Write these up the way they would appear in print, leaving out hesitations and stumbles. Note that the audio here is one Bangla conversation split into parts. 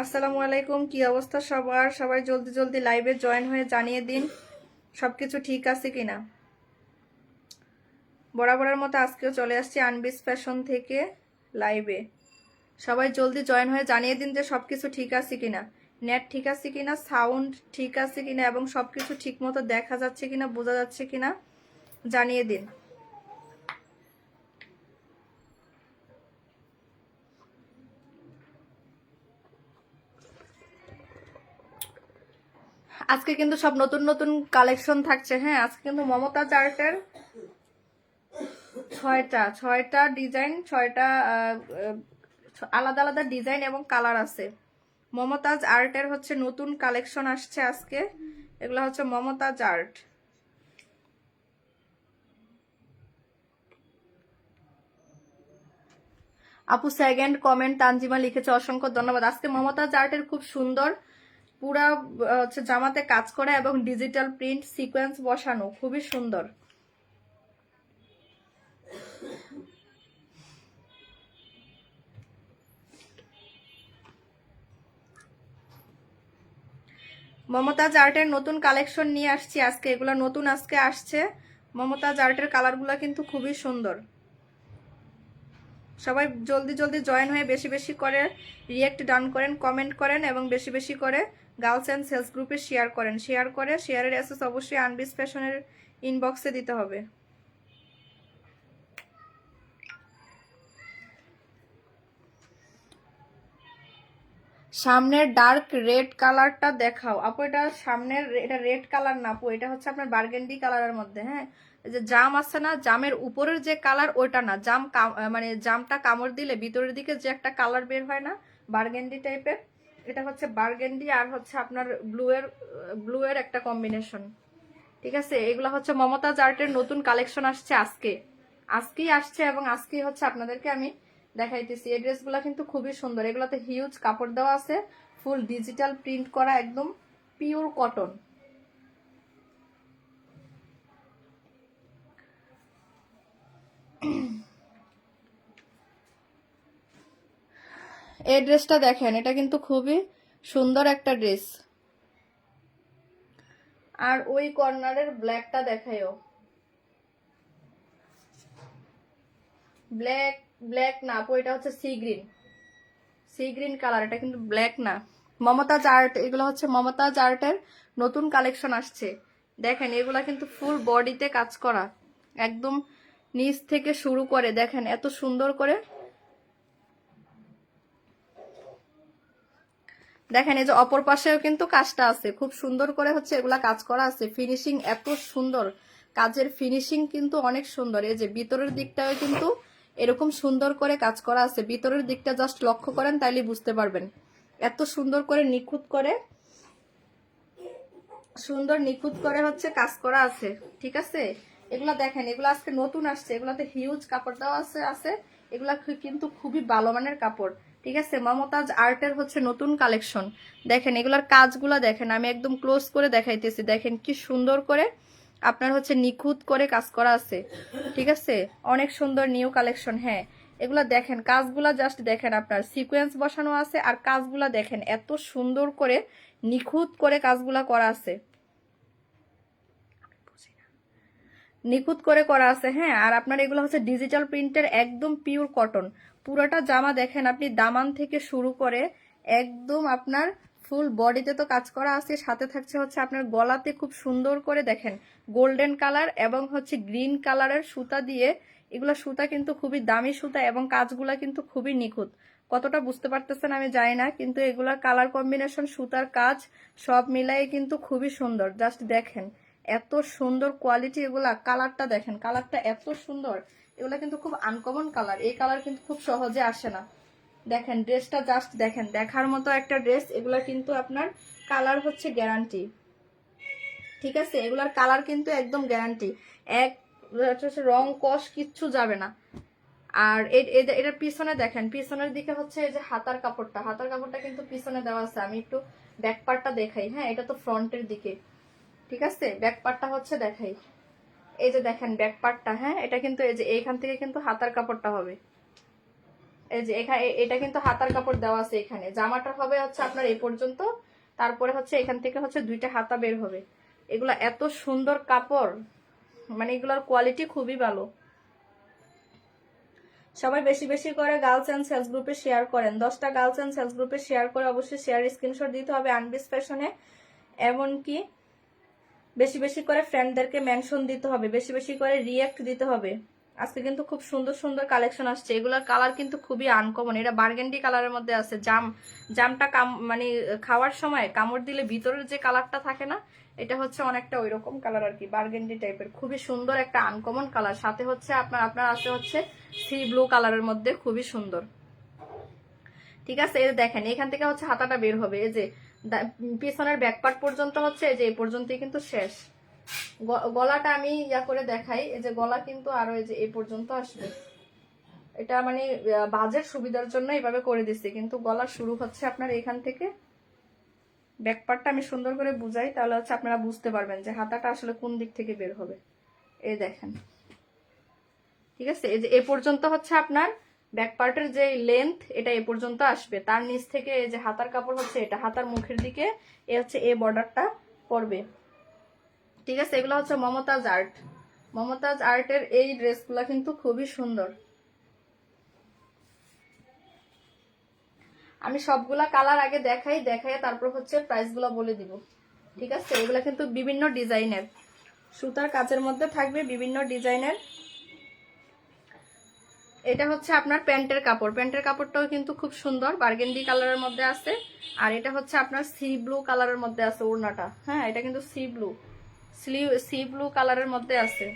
আসসালামু আলাইকুম। কি অবস্থা সবার? সবাই জলদি জলদি লাইভে জয়েন হয়ে জানিয়ে দিন সবকিছু ঠিক আছে কিনা। বরাবরের মতো আজকেও চলে আসছি আনবিস ফ্যাশন থেকে লাইভে। সবাই জলদি জয়েন হয়ে জানিয়ে দিন যে সবকিছু ঠিক আছে কিনা, নেট ঠিক আছে কিনা, সাউন্ড ঠিক আছে কিনা এবং সবকিছু ঠিক মতো দেখা যাচ্ছে কিনা, বোঝা যাচ্ছে কিনা জানিয়ে দিন। আজকে কিন্তু সব নতুন নতুন কালেকশন থাকছে। হ্যাঁ, আজকে কিন্তু মমতাজ আর্টের ছয়টা ডিজাইন, ছয়টা আলাদা আলাদা ডিজাইন এবং কালার আছে। মমতাজ আর্টের হচ্ছে নতুন কালেকশন আসছে আজকে। এগুলো হচ্ছে মমতাজ আর্ট। আপু সেকেন্ড কমেন্ট তানজিমা লিখেছে, অসংখ্য ধন্যবাদ। আজকে মমতাজ আর্টের খুব সুন্দর পুরা হচ্ছে জামাতে কাজ করা এবং ডিজিটাল প্রিন্ট সিকোয়েন্স বসানো, খুবই সুন্দর। মমতাজ আর্টের নতুন কালেকশন নিয়ে আসছি আজকে। এগুলো নতুন আজকে আসছে। মমতাজ আর্টের কালারগুলো কিন্তু খুবই সুন্দর। সবাই জলদি জলদি জয়েন হয়ে বেশি বেশি করে রিয়েক্ট ডান করেন, কমেন্ট করেন এবং বেশি বেশি করে গার্লস অ্যান্ড সেলস গ্রুপে শেয়ার করেন। শেয়ারের অ্যাসেস অবশ্যই আনবিস ফ্যাশনের ইনবক্সে দিতে হবে। সামনের ডার্ক রেড কালারটা দেখাও আপু। এটা সামনের, এটা রেড কালার না আপু, এটা হচ্ছে আপনার বার্গেন্ডি কালারের মধ্যে। হ্যাঁ, যে জাম আছে না, জামের উপরের যে কালার ওইটা না, মানে জামটা কামড় দিলে ভিতরের দিকে যে একটা কালার বের হয় না, বার্গেন্ডি টাইপের, এটা হচ্ছে বার্গেন্ডি আর হচ্ছে আপনার ব্লু এর একটা কম্বিনেশন। ঠিক আছে, এগুলো হচ্ছে মমতাজ আর্টের নতুন কালেকশন আসছে আজকেই আসছে এবং আজকেই হচ্ছে আপনাদেরকে আমি দেখাইতেছি। এই ড্রেসগুলো কিন্তু খুবই সুন্দর। এগুলোতে হিউজ কাপড় দেওয়া আছে, ফুল ডিজিটাল প্রিন্ট করা, একদম পিওর কটন। এই ড্রেসটা দেখেন, এটা কিন্তু খুবই সুন্দর একটা ড্রেস। আর ওই কর্নারের ব্ল্যাকটা দেখাইও। ব্ল্যাক ব্ল্যাক না আপু, এটা হচ্ছে সি গ্রিন কালার, এটা কিন্তু ব্ল্যাক না। মমতাজ আর্ট, এগুলো হচ্ছে মমতাজ আর্টের নতুন কালেকশন আসছে। দেখেন এগুলা কিন্তু ফুল বডিতে কাজ করা, একদম নিচ থেকে শুরু করে দেখেন এত সুন্দর করে। দেখেন এই যে অপর পাশেও কিন্তু কাজটা আছে, খুব সুন্দর করে হচ্ছে এগুলা কাজ করা আছে। ফিনিশিং এত সুন্দর, কাজের ফিনিশিং কিন্তু অনেক সুন্দর। এই যে ভিতরের দিকটাও কিন্তু এরকম সুন্দর করে কাজ করা আছে। ভিতরের দিকটা জাস্ট লক্ষ্য করেন তাইলে বুঝতে পারবেন, এত সুন্দর করে নিখুঁত করে হচ্ছে কাজ করা আছে। ঠিক আছে, এগুলা দেখেন, এগুলো আজকে নতুন আসছে। এগুলাতে হিউজ কাপড় দেওয়া আছে। এগুলা কিন্তু খুবই ভালো মানের কাপড়। ঠিক আছে, মমতাজ আর্টের হচ্ছে নতুন কালেকশন। দেখেন এগুলার কাজগুলা দেখেন, আমি একদম ক্লোজ করে দেখাইতেছি। দেখেন কি সুন্দর করে আপনার হচ্ছে নিখুঁত করে কাজ করা আছে। ঠিক আছে, অনেক সুন্দর নিউ কালেকশন। হ্যাঁ, এগুলা দেখেন, কাজগুলা জাস্ট দেখেন, আপনার সিকোয়েন্স বসানো আছে আর কাজগুলা দেখেন এত সুন্দর করে নিখুঁত করে কাজগুলা করা আছে, নিখুঁত করে করা আছে। হ্যাঁ, আর আপনার এগুলো হচ্ছে ডিজিটাল প্রিন্টের, একদম পিওর কটন। পুরোটা জামা দেখেন আপনি, দামান থেকে শুরু করে একদম আপনার ফুল বডিতে তো কাজ করা আছে, সাথে থাকছে হচ্ছে আপনার গলাতে খুব সুন্দর করে দেখেন গোল্ডেন কালার এবং হচ্ছে গ্রিন কালারের সুতা দিয়ে। এগুলা সুতা কিন্তু খুবই দামি সুতা এবং কাজগুলা কিন্তু খুবই নিখুঁত। কতটা বুঝতে পারতেছেন আমি জানি না, কিন্তু এগুলার কালার কম্বিনেশন, সুতার কাজ সব মিলাই কিন্তু খুবই সুন্দর। জাস্ট দেখেন এত সুন্দর কোয়ালিটি। এগুলা কালারটা দেখেন, কালারটা এত সুন্দর। এগুলা কিন্তু খুব আনকমন কালার, এই কালার কিন্তু খুব সহজে আসে না। দেখেন ড্রেসটা জাস্ট দেখেন, দেখার মতো একটা ড্রেস। এগুলা কিন্তু আপনার কালার হচ্ছে গ্যারান্টি। ঠিক আছে, এগুলার কালার কিন্তু একদম গ্যারান্টি, এক রং কষ কিচ্ছু যাবে না। আর এটার পিছনে দেখেন, পিছনের দিকে হচ্ছে এই যে হাতার কাপড়টা কিন্তু পিছনে দেওয়া আছে। আমি একটু ব্যাক পার্টটা দেখাই। হ্যাঁ, এটা তো ফ্রন্টের দিকে। ঠিক আছে, ব্যাক পার্টটা হচ্ছে দেখাই। এই যে দেখেন ব্যাক পার্টটা। হ্যাঁ, এটা কিন্তু এই যে এইখান থেকে কিন্তু হাতার কাপড়টা হবে। এই যে এখানে এটা কিন্তু হাতার কাপড় দেওয়া আছে, এখানে জামাটা হবে হচ্ছে আপনার এই পর্যন্ত, তারপরে হচ্ছে এখান থেকে হচ্ছে 2টা হাতা বের হবে। এগুলা এত সুন্দর কাপড়, মানে এগুলোর কোয়ালিটি খুবই ভালো। সবাই বেশি বেশি করে গার্লস এন্ড সেলস গ্রুপে শেয়ার করেন। 10টা গার্লস এন্ড সেলস গ্রুপে শেয়ার করে অবশ্যই শেয়ার স্ক্রিনশট দিতে হবে আনবিস ফ্যাশনে। এমনকি বেশি বেশি করে ফ্রেন্ডদেরকে মেনশন দিতে হবে, বেশি বেশি করে রিঅ্যাক্ট দিতে হবে। আজকে কিন্তু খুব সুন্দর সুন্দর কালেকশন আসছে, এগুলোর কালার কিন্তু খুবই আনকমন। এটা বার্গেন্ডি কালারের মধ্যে আছে। জামটা মানে খাওয়ার সময় কামড় দিলে ভিতরের যে কালারটা থাকে না, এটা হচ্ছে অনেকটা ওই রকম কালার আর কি, বার্গেন্ডি টাইপের। খুবই সুন্দর একটা আনকমন কালার। সাথে হচ্ছে আপনার আছে হচ্ছে সি ব্লু কালারের মধ্যে, খুবই সুন্দর। ঠিক আছে, এই দেখেন এখান থেকে হচ্ছে হাতাটা বের হবে, এই যে পিছনের ব্যাক পার্ট পর্যন্ত হচ্ছে এই যে এই পর্যন্তই কিন্তু শেষ। গলাটা আমি ইয়া করে দেখাই, এই যে গলা কিন্তু আরো এই যে এই পর্যন্ত আসবে। এটা মানে বাজের সুবিধার জন্য এইভাবে করে দিচ্ছি, কিন্তু গলা শুরু হচ্ছে আপনার এখান থেকে। ব্যাক পার্টটা আমি সুন্দর করে বুঝাই, তাহলে হচ্ছে আপনারা বুঝতে পারবেন যে হাতাটা আসলে কোন দিক থেকে বের হবে। এই দেখেন, ঠিক আছে, এই যে এ পর্যন্ত হচ্ছে আপনার ব্যাক পার্টের যে লেন্থ, এটা এ পর্যন্ত আসবে। তার নিচ থেকে এই যে হাতার কাপড় হচ্ছে এটা, হাতার মুখের দিকে এ হচ্ছে এ বর্ডারটা পড়বে। ঠিক আছে, এগুলো হচ্ছে মমতাজ আর্ট। মমতাজ আর্টের এই ড্রেসগুলো কিন্তু খুবই সুন্দর। আমি সবগুলা কালার আগে দেখাই, তারপর হচ্ছে প্রাইসগুলো বলে দিব। ঠিক আছে, এগুলা কিন্তু বিভিন্ন ডিজাইনের, সুতার কাজের মধ্যে থাকবে বিভিন্ন ডিজাইনের। এটা হচ্ছে আপনার প্যান্টের কাপড়, প্যান্টের কাপড়টাও কিন্তু খুব সুন্দর, বার্গেন্ডি কালারের মধ্যে আছে। আর এটা হচ্ছে আপনার সি ব্লু কালারের মধ্যে আছে ওড়নাটা। হ্যাঁ, এটা কিন্তু সি ব্লু কালারের মধ্যে আছে।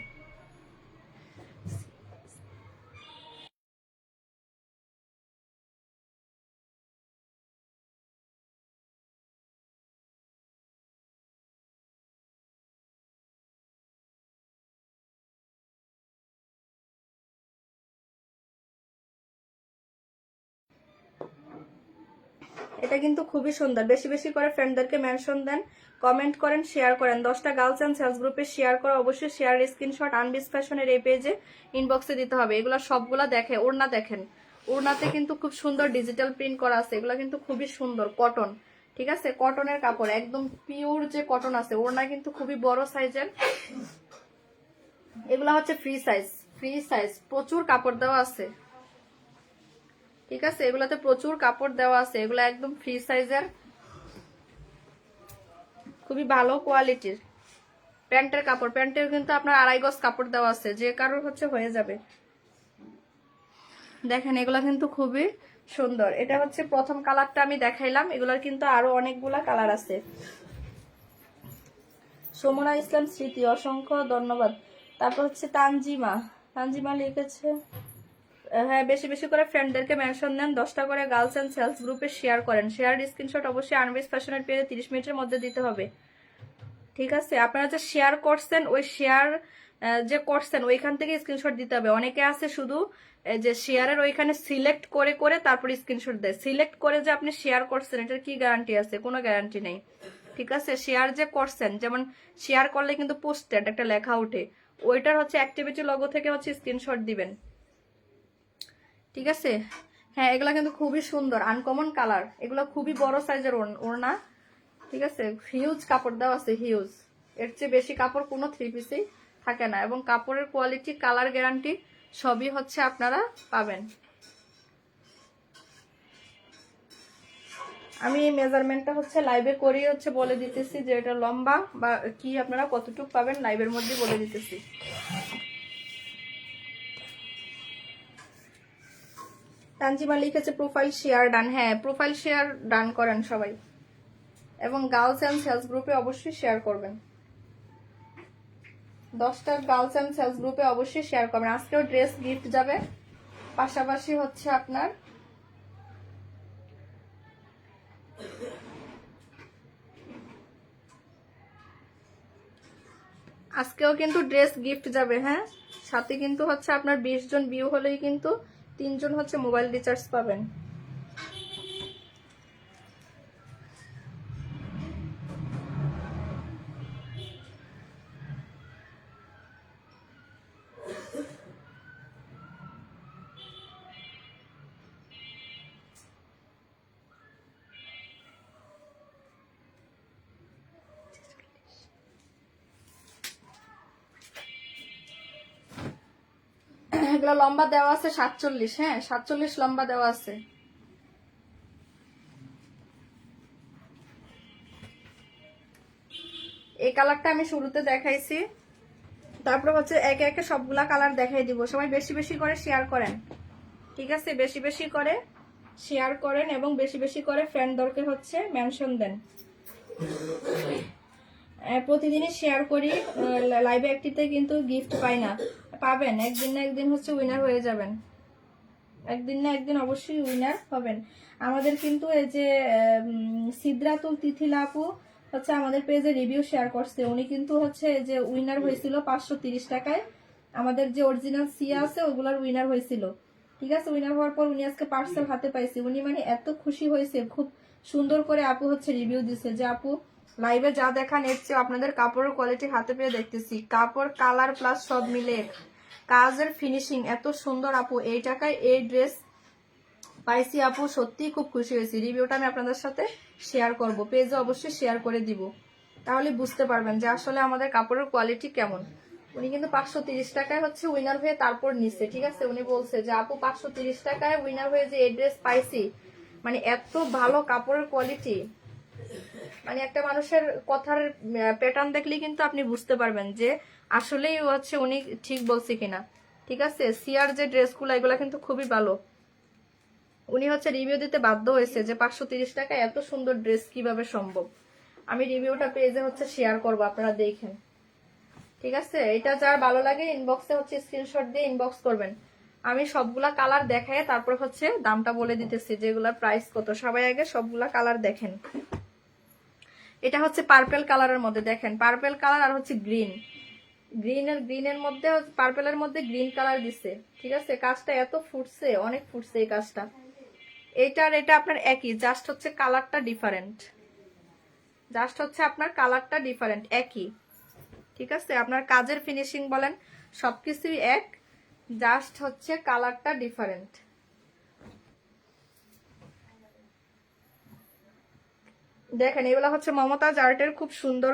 এটা কিন্তু খুবই সুন্দর। বেশি বেশি করে ফ্রেন্ডদেরকে মেনশন দেন, কমেন্ট করেন, শেয়ার করেন। 10টা গার্লস অ্যান্ড সেলস গ্রুপে শেয়ার করে অবশ্যই শেয়ার স্ক্রিনশট আনবিস ফ্যাশনের এই পেজে ইনবক্সে দিতে হবে। এগুলো সবগুলা দেখে ওড়না দেখেন, ওড়নাতে কিন্তু খুব সুন্দর ডিজিটাল প্রিন্ট করা আছে। এগুলো কিন্তু খুবই সুন্দর কটন। ঠিক আছে, কটনের কাপড়, একদম পিওর যে কটন আছে। ওড়না কিন্তু খুবই বড় সাইজের। এগুলো হচ্ছে ফ্রি সাইজ, প্রচুর কাপড় দেওয়া আছে। ঠিক আছে, এগুলাতে প্রচুর কাপড় দেওয়া আছে। এগুলো একদম ফ্রি সাইজের, খুবই ভালো কোয়ালিটির প্যান্টের কাপড়। প্যান্টের কিন্তু আপনার 2.5 গজ কাপড় দেওয়া আছে, যে কারোর হচ্ছে হয়ে যাবে। দেখেন এগুলা কিন্তু খুবই সুন্দর। এটা হচ্ছে প্রথম কালারটা আমি দেখাইলাম, এগুলার কিন্তু আরো অনেকগুলা কালার আছে। সমনা ইসলাম স্মৃতি, অসংখ্য ধন্যবাদ। তারপর হচ্ছে তানজিমা লিখেছে, হ্যাঁ বেশি বেশি করে ফ্রেন্ডদেরকে মেনশন দেন, 10টা করে গার্লস এন্ড সেলস গ্রুপে শেয়ার করেন। শেয়ার স্ক্রিনশট অবশ্যই আনবিস ফ্যাশনের পেজে 30 মিনিটের মধ্যে দিতে হবে। ঠিক আছে, আপনারা যে শেয়ার করছেন, ওই শেয়ার যে করছেন ওইখান থেকে স্ক্রিনশট দিতে হবে। অনেকে আছে শুধু যে শেয়ারের ওইখানে সিলেক্ট করে করে তারপর স্ক্রিনশট দেয়। সিলেক্ট করে যে আপনি শেয়ার করছেন, এটার কি গ্যারান্টি আছে? কোনো গ্যারান্টি নেই। ঠিক আছে, শেয়ার যে করছেন, যেমন শেয়ার করলে কিন্তু পোস্টেড একটা লেখা ওঠে, ওইটার হচ্ছে অ্যাক্টিভিটি লগো থেকে হচ্ছে স্ক্রিনশট দিবেন। ঠিক আছে, হ্যাঁ এগুলা কিন্তু খুবই সুন্দর আনকমন কালার। এগুলো খুবই বড় সাইজের ওড়না। ঠিক আছে, হিউজ কাপড় দেওয়া আছে, হিউজ। এর চেয়ে বেশি কাপড় কোনো থ্রি পিসেই থাকে না, এবং কাপড়ের কোয়ালিটি, কালার গ্যারান্টি সবই হচ্ছে আপনারা পাবেন। আমি মেজারমেন্টটা হচ্ছে লাইভে করেই হচ্ছে বলে দিতেছি, যে এটা লম্বা বা কি আপনারা কতটুকু পাবেন লাইভের মধ্যে বলে দিতেছি। তানজিমা লিখেছে প্রোফাইল শেয়ার ডান। হ্যাঁ, প্রোফাইল শেয়ার ডান করেন সবাই, এবং গার্লস অ্যান্ড সেলস গ্রুপে অবশ্যই শেয়ার করবেন। 10টা গার্লস অ্যান্ড সেলস গ্রুপে অবশ্যই শেয়ার করবেন। আজকেও ড্রেস গিফট যাবে, পাশাপাশি হচ্ছে আপনার আজকেও কিন্তু ড্রেস গিফট যাবে। হ্যাঁ, সাথে কিন্তু হচ্ছে আপনার 20 জন ভিউ হলেই কিন্তু 3 জন হচ্ছে মোবাইল রিচার্জ পাবেন। এগুলো লম্বা দেওয়া আছে 47, হ্যাঁ 47 লম্বা দেওয়া আছে। এই কালারটা আমি শুরুতে দেখাইছি, তারপর হচ্ছে একে একে সবগুলা কালার দেখাই দিব। সবাই বেশি বেশি করে শেয়ার করেন, ঠিক আছে? বেশি বেশি করে শেয়ার করেন এবং বেশি বেশি করে ফ্রেন্ডদেরকে হচ্ছে মেনশন দেন। প্রতিদিনই শেয়ার করি, লাইভে একটিতে কিন্তু গিফট পাই না, পাবেন একদিন না একদিন হচ্ছে উইনার হয়ে যাবেন, একদিন না একদিন অবশ্যই উইনার হবেন। আমাদের কিন্তু এই যে সিদ্রাতুল তিথিলা আপু হচ্ছে আমাদের পেজে রিভিউ শেয়ার করছে, উনি কিন্তু হচ্ছে যে উইনার হয়েছিল 530 টাকায়। আমাদের যে অরিজিনাল সিয়া আছে ওগুলার উইনার হয়েছিল, ঠিক আছে? উইনার হওয়ার পর উনি আজকে পার্সেল হাতে পাইছে, উনি মানে এত খুশি হয়েছে, খুব সুন্দর করে আপু হচ্ছে রিভিউ দিছে যে আপু লাইভে যা দেখান এর চেয়ে আপনাদের কাপড়ের কোয়ালিটি হাতে পেয়ে দেখতেছি, কাপড় কালার প্লাস সব মিলে কাজের ফিনিশিং এত সুন্দর আপু, এই টাকায় এই ড্রেস পাইছি আপু, সত্যি খুব খুশি হয়েছি। রিভিউটা আমি আপনাদের সাথে শেয়ার করব, পেজে অবশ্যই শেয়ার করে দিব, তাহলে বুঝতে পারবেন যে আসলে আমাদের কাপড়ের কোয়ালিটি কেমন। উনি কিন্তু 530 টাকায় হচ্ছে উইনার হয়ে তারপর নিচ্ছে, ঠিক আছে? উনি বলছে যে আপু 530 টাকায় উইনার হয়ে যে এই ড্রেস পাইছি, মানে এত ভালো কাপড়ের কোয়ালিটি, মানে একটা মানুষের কথার প্যাটার্ন দেখলেই কিন্তু আপনি বুঝতে পারবেন যে আসলেই হচ্ছে উনি ঠিক বলছে কিনা, ঠিক আছে? সিয়ার যে ড্রেসগুলো এগুলো কিন্তু খুবই ভালো। উনি হচ্ছে রিভিউ দিতে বাধ্য হয়েছে যে 530 টাকায় এত সুন্দর ড্রেস কিভাবে সম্ভব। আমি রিভিউটা পেজে হচ্ছে শেয়ার করব, আপনারা দেখেন, ঠিক আছে? এটা যার ভালো লাগে ইনবক্সে হচ্ছে স্ক্রিনশট দিয়ে ইনবক্স করবেন। আমি সবগুলা কালার দেখায় তারপর হচ্ছে দামটা বলে দিতেছি যেগুলার প্রাইস কত। সবাই আগে সবগুলা কালার দেখেন। এটা হচ্ছে পার্পেল কালারের মধ্যে, দেখেন পার্পেল কালার আর হচ্ছে গ্রিন, গ্রিনের মধ্যে পার্পেলের মধ্যে গ্রিন কালার দিছে, ঠিক আছে? কাজটা এত ফুটছে, অনেক ফুটছে এই কাজটা। এটার এটা আপনার একই, জাস্ট হচ্ছে কালারটা ডিফারেন্ট, জাস্ট হচ্ছে আপনার কালারটা ডিফারেন্ট, একই, ঠিক আছে? আপনার কাজের ফিনিশিং বলেন সবকিছুই এক, জাস্ট হচ্ছে কালারটা ডিফারেন্ট। দেখেন এগুলো হচ্ছে মমতাজ আর্টের খুব সুন্দর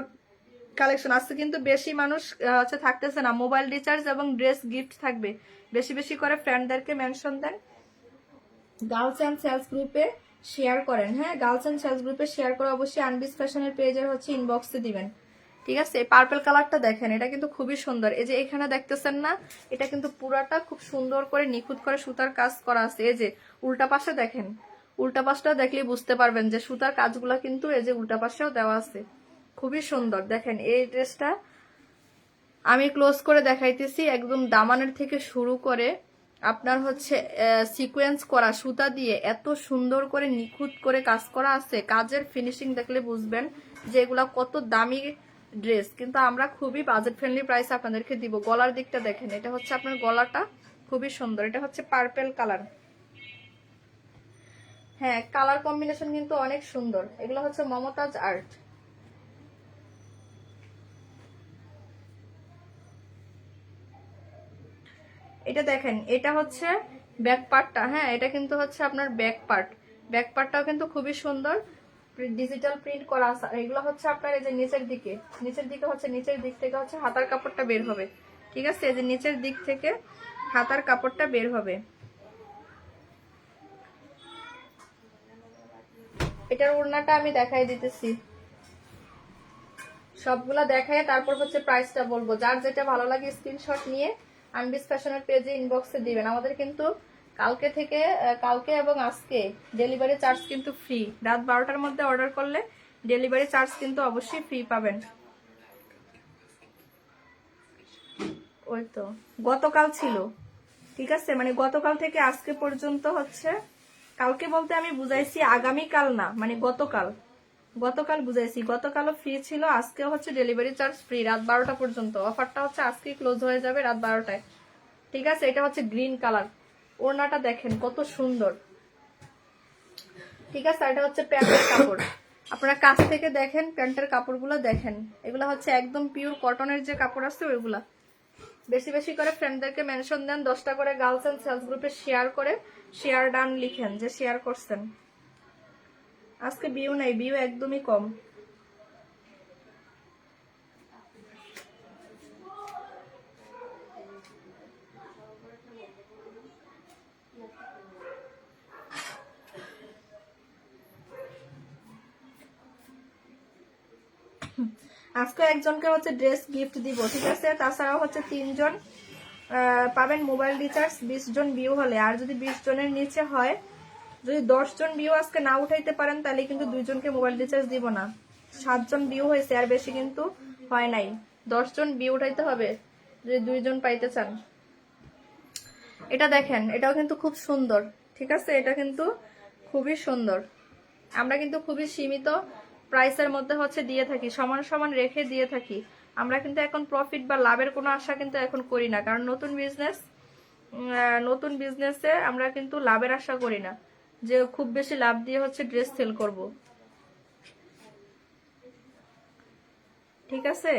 কালেকশন। আজকে কিন্তু বেশি মানুষ হচ্ছে থাকতেছে না, মোবাইল রিচার্জ এবং ড্রেস গিফট থাকবে, বেশি বেশি করে ফ্রেন্ডদেরকে মেনশন দেন, গার্লস অ্যান্ড সেলস গ্রুপে শেয়ার করেন, হ্যাঁ গার্লস অ্যান্ড সেলস গ্রুপে শেয়ার করে অবশ্যই আনবিস ফ্যাশনের পেজের হচ্ছে ইনবক্সে দিবেন, ঠিক আছে? এই পার্পল কালারটা দেখেন, এটা কিন্তু খুবই সুন্দর। এই যে এখানে দেখতেছেন না, এটা কিন্তু পুরাটা খুব সুন্দর করে নিখুঁত করে সুতার কাজ করা আছে। এই যে উল্টা পাশে দেখেন, উল্টা পাশটা দেখলে বুঝতে পারবেন যে সুতার কাজগুলা কিন্তু এই যে উল্টা পাশেও দেওয়া আছে, খুবই সুন্দর। দেখেন এই ড্রেসটা আমি ক্লোজ করে দেখাইতেছি, একদম দামানের থেকে শুরু করে আপনার হচ্ছে সিকোয়েন্স করা সুতা দিয়ে এত সুন্দর করে নিখুঁত করে কাজ করা আছে, কাজের ফিনিশিং দেখলে বুঝবেন যে এগুলা কত দামি ড্রেস, কিন্তু আমরা খুবই বাজেট ফ্রেন্ডলি প্রাইস আপনাদেরকে দিব। গলার দিকটা দেখেন, এটা হচ্ছে আপনার গলাটা খুবই সুন্দর, এটা হচ্ছে পার্পেল কালার, হ্যাঁ কালার কম্বিনেশন কিন্তু অনেক সুন্দর। এগুলো হচ্ছে মমতাজ আর্ট। এটা দেখেন, এটা হচ্ছে ব্যাক পার্টটা, হ্যাঁ এটা কিন্তু হচ্ছে আপনার ব্যাক পার্ট, ব্যাক পার্টটাও কিন্তু খুবই সুন্দর ডিজিটাল প্রিন্ট করা আছে। এগুলো হচ্ছে আপনার এই যে নিচের দিকে, নিচের দিকে হচ্ছে নিচের দিক থেকে হচ্ছে হাতার কাপড়টা বের হবে, ঠিক আছে? এই যে নিচের দিক থেকে হাতার কাপড়টা বের হবে। এটার ওড়নাটা আমি দেখাই দিতেছি, সবগুলা দেখায় তারপর হচ্ছে প্রাইসটা বলবো। যার যেটা ভালো লাগে স্ক্রিনশট নিয়ে আনবিস ফ্যাশনের পেজে ইনবক্সে দিবেন। আমাদের কিন্তু কালকে থেকে, কালকে এবং আজকে ডেলিভারি চার্জ কিন্তু ফ্রি। রাত 12টার মধ্যে অর্ডার করলে ডেলিভারি চার্জ কিন্তু অবশ্যই ফ্রি পাবেন। ওই তো গতকাল ছিল, ঠিক আছে? মানে গতকাল থেকে আজকে পর্যন্ত হচ্ছে, কালকে বলতে আমি বুঝাইছি আগামীকাল না, মানে গতকাল, গতকাল বুঝাইছি, গতকালও ফ্রি ছিল, আজকেও হচ্ছে ডেলিভারি চার্জ ফ্রি রাত 12টা পর্যন্ত। অফারটা হচ্ছে আজকেই ক্লোজ হয়ে যাবে রাত 12টায়, ঠিক আছে? এটা হচ্ছে গ্রিন কালার, ওড়নাটা দেখেন কত সুন্দর, ঠিক আছে? এটা হচ্ছে প্যান্টের কাপড়, আপনারা কাছ থেকে দেখেন প্যান্টের কাপড়গুলো দেখেন, এগুলো হচ্ছে একদম পিওর কটনের যে কাপড় আছে ওইগুলা। বেশি বেশি করে ফ্রেন্ডদেরকে মেনশন দেন, 10টা করে গার্লস এন্ড সেলস গ্রুপে শেয়ার করে শেয়ার ডান লিখেন যে শেয়ার করছেন। আজকে ভিউ নাই, ভিউ একদমই কম। আজকে একজনকে হচ্ছে ড্রেস গিফট দিব, ঠিক আছে। তাছাড়াও হচ্ছে 3 জন পাবেন মোবাইল রিচার্জ 20 জন ভিউ হলে। আর যদি 20 জনের নিচে হয়, যদি 10 জন ভিউ আজকে না উঠাইতে পারেন, তাহলে কিন্তু 2 জনকে মোবাইল রিচার্জ দিব না। 7 জন ভিউ হয়েছে, আর বেশি কিন্তু হয় নাই। 10 জন ভিউ উঠাইতে হবে যদি 2 জন পাইতে চান। এটা দেখেন, এটাও কিন্তু খুব সুন্দর, ঠিক আছে। এটা কিন্তু খুবই সুন্দর। আমরা কিন্তু খুবই সীমিত প্রাইসের মধ্যে হচ্ছে দিয়ে থাকি, সমান সমান রেখে দিয়ে থাকি। আমরা কিন্তু এখন প্রফিট বা লাভের কোনো আশা কিন্তু এখন করি না, কারণ নতুন বিজনেসে আমরা কিন্তু লাভের আশা করি না যে খুব বেশি লাভ দিয়ে হচ্ছে ড্রেস সেল করব, ঠিক আছে।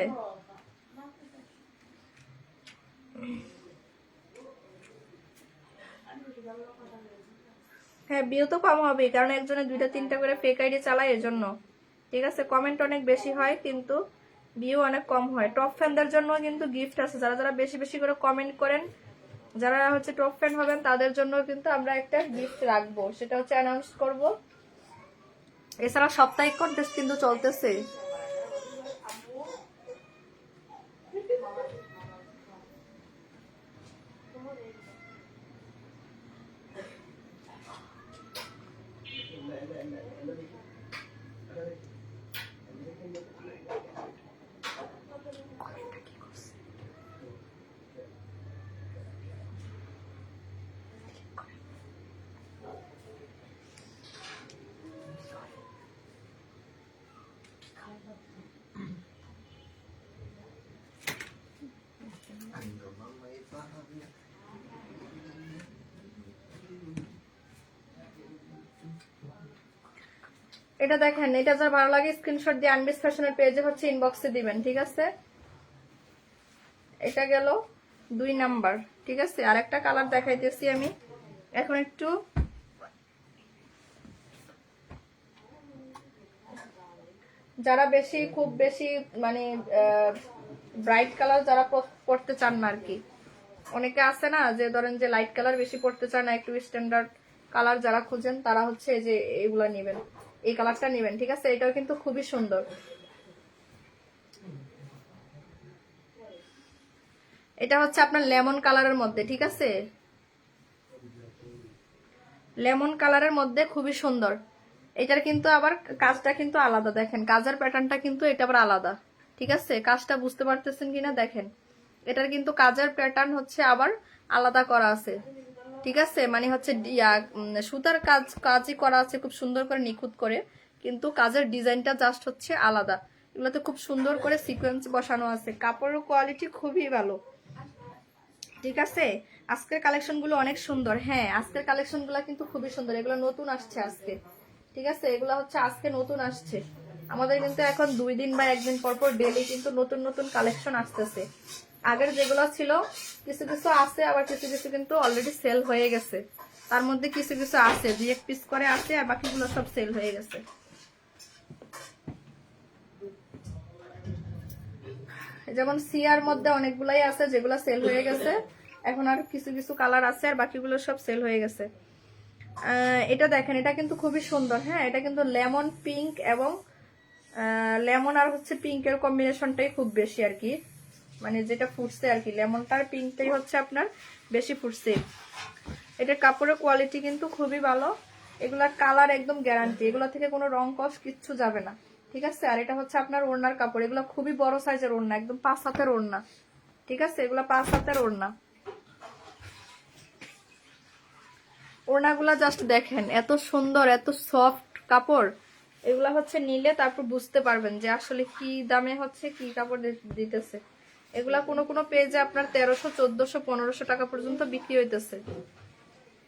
হ্যাঁ, ভিউ তো কম হবে, কারণ একজনে 2টা 3টা করে ফেক আইডি চালায়, এজন্য, ঠিক আছে। কমেন্ট অনেক বেশি হয় কিন্তু ভিউ অনেক কম হয়। টপ ফ্যানদের জন্য কিন্তু গিফট আছে, যারা যারা বেশি বেশি করে কমেন্ট করেন, যারা হচ্ছে টপ ফ্যান হবেন, তাদের জন্য কিন্তু আমরা একটা গিফট রাখবো, সেটা হচ্ছে অ্যানাউন্স করব। এছাড়া সাপ্তাহিক কন্টেস্ট কিন্তু চলতেছে। এটা দেখেন, এটা যার ভালো লাগে স্ক্রিনশট দিয়ে আনবিস ফ্যাশনের পেজে হচ্ছে ইনবক্সে দিবেন, ঠিক আছে। এটা গেল 2 নাম্বার, ঠিক আছে। আর একটা কালার দেখাইতেছি আমি এখন একটু। যারা খুব বেশি মানে ব্রাইট কালার যারা পড়তে চান না আর কি, অনেকে আছে না যে ধরেন যে লাইট কালার বেশি পড়তে চান না, একটু স্ট্যান্ডার্ড কালার যারা খুঁজেন, তারা হচ্ছে এই যে এগুলা নেবেন, এই কালারটা নেবেন, ঠিক আছে। এটাও কিন্তু খুবই সুন্দর। এটা হচ্ছে আপনার লেমন কালারের মধ্যে, ঠিক আছে। লেমন কালারের মধ্যে খুবই সুন্দর। এটার কিন্তু আবার কাজটা কিন্তু আলাদা, দেখেন কাজের প্যাটার্নটা কিন্তু এটা আবার আলাদা, ঠিক আছে। কাজটা বুঝতে পারতেছেন কিনা দেখেন, এটার কিন্তু কাজের প্যাটার্ন হচ্ছে আবার আলাদা করা আছে, ঠিক আছে। মানে হচ্ছে সুতার কাজই করা আছে খুব সুন্দর করে, নিখুঁত করে, কিন্তু কাজের ডিজাইনটা জাস্ট হচ্ছে আলাদা। এগুলোতে খুব সুন্দর করে সিকোয়েন্স বসানো আছে, কাপড়ের কোয়ালিটি খুবই ভালো, ঠিক আছে। আজকের কালেকশনগুলো অনেক সুন্দর। হ্যাঁ, আজকের কালেকশনগুলো কিন্তু খুবই সুন্দর, এগুলো নতুন আসছে আজকে, ঠিক আছে। এগুলো হচ্ছে আজকে নতুন আসছে। আমাদের কিন্তু এখন 2 দিন বা 1 দিন পর পর ডেলি কিন্তু নতুন নতুন কালেকশন আসতেছে। আগের যেগুলো ছিল কিছু কিছু আছে, আবার কিছু কিছু কিন্তু অলরেডি সেল হয়ে গেছে। তার মধ্যে কিছু কিছু আছে 2-1 পিস করে আছে, আর বাকিগুলো সব সেল হয়ে গেছে। যেমন সিয়ার মধ্যে অনেকগুলাই আছে যেগুলো সেল হয়ে গেছে, এখন আর কিছু কিছু কালার আছে, আর বাকিগুলো সব সেল হয়ে গেছে। এটা দেখেন, এটা কিন্তু খুবই সুন্দর। হ্যাঁ, এটা কিন্তু লেমন পিঙ্ক এবং লেমন আর হচ্ছে পিঙ্কের কম্বিনেশনটাই খুব বেশি আর কি, মানে যেটা ফুটছে আর কি, লেমনটার পিঙ্কটাই হচ্ছে আপনার বেশি ফুটছে। এটার কাপড়ের কোয়ালিটি কিন্তু খুবই ভালো, এগুলার কালার একদম গ্যারান্টি, এগুলো থেকে কোনো রং কস কিচ্ছু যাবে না, ঠিক আছে। আর এটা হচ্ছে আপনার ওড়নার কাপড়, এগুলো খুবই বড় সাইজের ওড়না, একদম 5 হাতের ওড়না, ঠিক আছে। এগুলো 5 হাতের ওড়না। ওড়নাগুলা জাস্ট দেখেন, এত সুন্দর, এত সফট কাপড়। এগুলা হচ্ছে নিলে তারপর বুঝতে পারবেন যে আসলে কি দামে হচ্ছে কি কাপড় দিতেছে। এগুলা কোনো কোনো পেজে আপনার 1300, 1400, 1500 টাকা পর্যন্ত বিক্রি হইতেছে,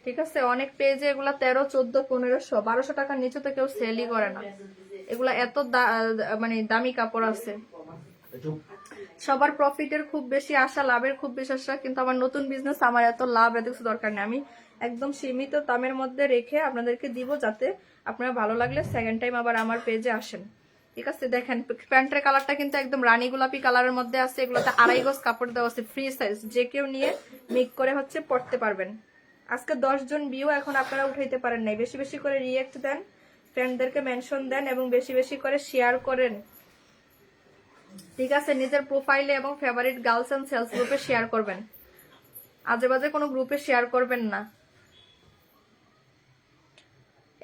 ঠিক আছে। অনেক পেজে এগুলা 13, 14, 1500, 1200 টাকার নিচে তো কেউ সেলই করে না। এগুলা এত মানে দামি কাপড় আছে। সবার প্রফিটের খুব বেশি আশা, লাভের খুব বেশি আশা, কিন্তু আমার নতুন বিজনেস, আমার এত লাভ এত কিছু দরকার নেই। আমি একদম সীমিত দামের মধ্যে রেখে আপনাদেরকে দিব, যাতে আপনারা ভালো লাগলে সেকেন্ড টাইম আবার আমার পেজে আসেন, ঠিক আছে। দেখেন প্যান্টের কালারটা কিন্তু একদম রানী গোলাপি কালারের মধ্যে আছে, এগুলোতে 2.5 গজ কাপড় দেওয়া আছে, ফ্রি সাইজ, যে কেউ নিয়ে মিক করে হচ্ছে পড়তে পারবেন। আজকে 10 জন ভিউ এখন আপনারা উঠাইতে পারেন নাই, বেশি বেশি করে রিয়েক্ট দেন, ফ্রেন্ডদেরকে মেনশন দেন, এবং বেশি বেশি করে শেয়ার করেন, ঠিক আছে, নিজের প্রোফাইলে এবং ফেভারিট গার্লস এন্ড সেলস গ্রুপে শেয়ার করবেন, আজে বাজে কোনো গ্রুপে শেয়ার করবেন না।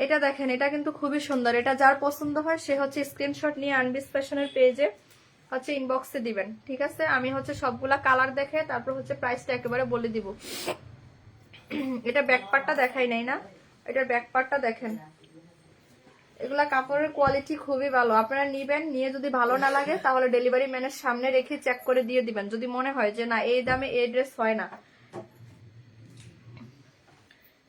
এটা দেখেন, এটা কিন্তু খুবই সুন্দর। এটা যার পছন্দ হয় সে হচ্ছে স্ক্রিনশট নিয়ে আনবিস ফ্যাশনের পেজে হচ্ছে ইনবক্সে দিবেন। ঠিক আছে, আমি হচ্ছে সবগুলা কালার দেখে তারপর হচ্ছে প্রাইসটা একেবারে বলে দিব। এটা ব্যাকপার্টটা দেখাই নাই না, এটার ব্যাকপার্টটা দেখেন। এগুলা কাপড়ের কোয়ালিটি খুবই ভালো, আপনারা নিবেন, নিয়ে যদি ভালো না লাগে তাহলে ডেলিভারি ম্যানের সামনে রেখে চেক করে দিয়ে দিবেন, যদি মনে হয় যে না এই দামে এই ড্রেস হয় না।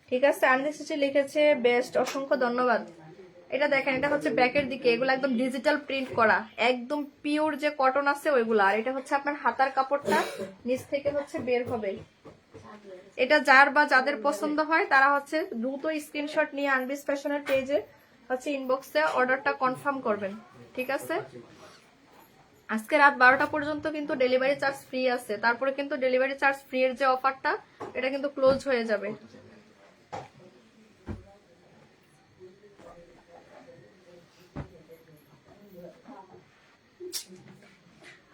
ঠিক আছে, আনলিস্টেড লিখেছে বেস্ট, অসংখ্য ধন্যবাদ। এটা দেখেন, এটা হচ্ছে ব্যাকের দিকে, এগুলো একদম ডিজিটাল প্রিন্ট করা, একদম পিওর যে কটন আছে ওইগুলো। আর এটা হচ্ছে আপনার হাতার কাপড়টা নিচ থেকে হচ্ছে বের হবে। এটা যার বা যাদের পছন্দ হয় তারা হচ্ছে দ্রুত স্ক্রিনশট নিয়ে আনবিস ফ্যাশনের পেজে হচ্ছে ইনবক্সে অর্ডারটা কনফার্ম করবেন। ঠিক আছে, আজকে রাত 12টা পর্যন্ত কিন্তু ডেলিভারি চার্জ ফ্রি আছে, তারপরে কিন্তু ডেলিভারি চার্জ ফ্রি এর যে অফারটা এটা কিন্তু ক্লোজ হয়ে যাবে।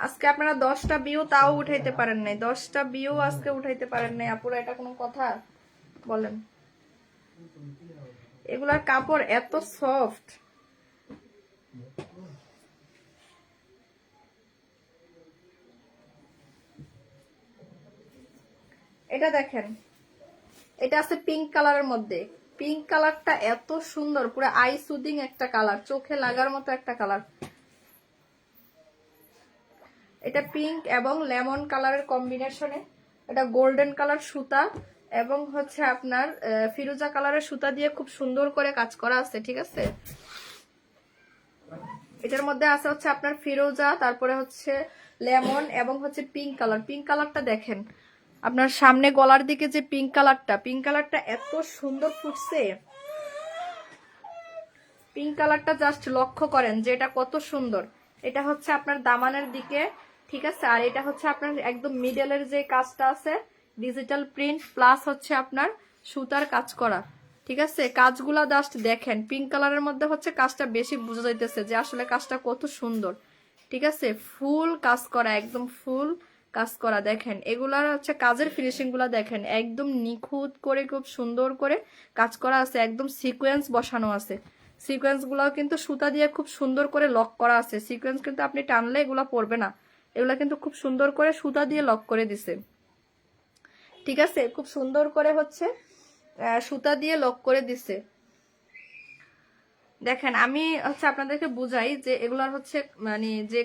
আজকে আপনারা 10টা ভিউ তাও উঠাইতে পারেন নাই, 10টা ভিউ আজকে উঠাইতে পারেন নাই আপুরা, এটা কোনো কথা বলেন? এগুলার কাপড় এত সফট, এটা দেখেন, এটা আছে পিঙ্ক কালারের মধ্যে। পিঙ্ক কালারটা এত সুন্দর, পুরো আই সুদিং একটা কালার, চোখে লাগার মতো একটা কালার। এটা পিঙ্ক এবং লেমন কালারের কম্বিনেশনে, এটা গোল্ডেন কালার সুতা এবং হচ্ছে আপনার ফিরোজা কালারের সুতা দিয়ে খুব সুন্দর করে কাজ করা আছে। ঠিক আছে, এটার মধ্যে আছে হচ্ছে আপনার ফিরোজা, তারপরে হচ্ছে লেমন এবং হচ্ছে পিঙ্ক কালার। পিঙ্ক কালারটা দেখেন, আপনার সামনে গলার দিকে যে পিঙ্ক কালারটা এত সুন্দর ফুটছে। পিঙ্ক কালারটা জাস্ট লক্ষ্য করেন যে এটা কত সুন্দর। এটা হচ্ছে আপনার দামানের দিকে। ঠিক আছে, আর এটা হচ্ছে আপনার একদম মিডলের যে কাজটা আছে ডিজিটাল প্রিন্ট প্লাস হচ্ছে আপনার সুতার কাজ করা। ঠিক আছে, কাজগুলা জাস্ট দেখেন, পিঙ্ক কালারের মধ্যে হচ্ছে কাজটা বেশি বোঝা যাইতেছে যে আসলে কাজটা কত সুন্দর। ঠিক আছে, ফুল কাজ করা, একদম ফুল কাজ করা। দেখেন এগুলার হচ্ছে কাজের ফিনিশিং গুলা দেখেন, একদম নিখুঁত করে খুব সুন্দর করে কাজ করা আছে, একদম সিকোয়েন্স বসানো আছে। সিকোয়েন্স গুলাও কিন্তু সুতা দিয়ে খুব সুন্দর করে লক করা আছে। সিকোয়েন্স কিন্তু আপনি টানলে এগুলা পড়বে না, এগুলা কিন্তু খুব সুন্দর করে সুতা দিয়ে লক করে দিছে। ঠিক আছে, খুব সুন্দর করে হচ্ছে সুতা দিয়ে লক করে দিছে। দেখেন আমি হচ্ছে আপনাদেরকে বুঝাই যে এগুলার হচ্ছে মানে যে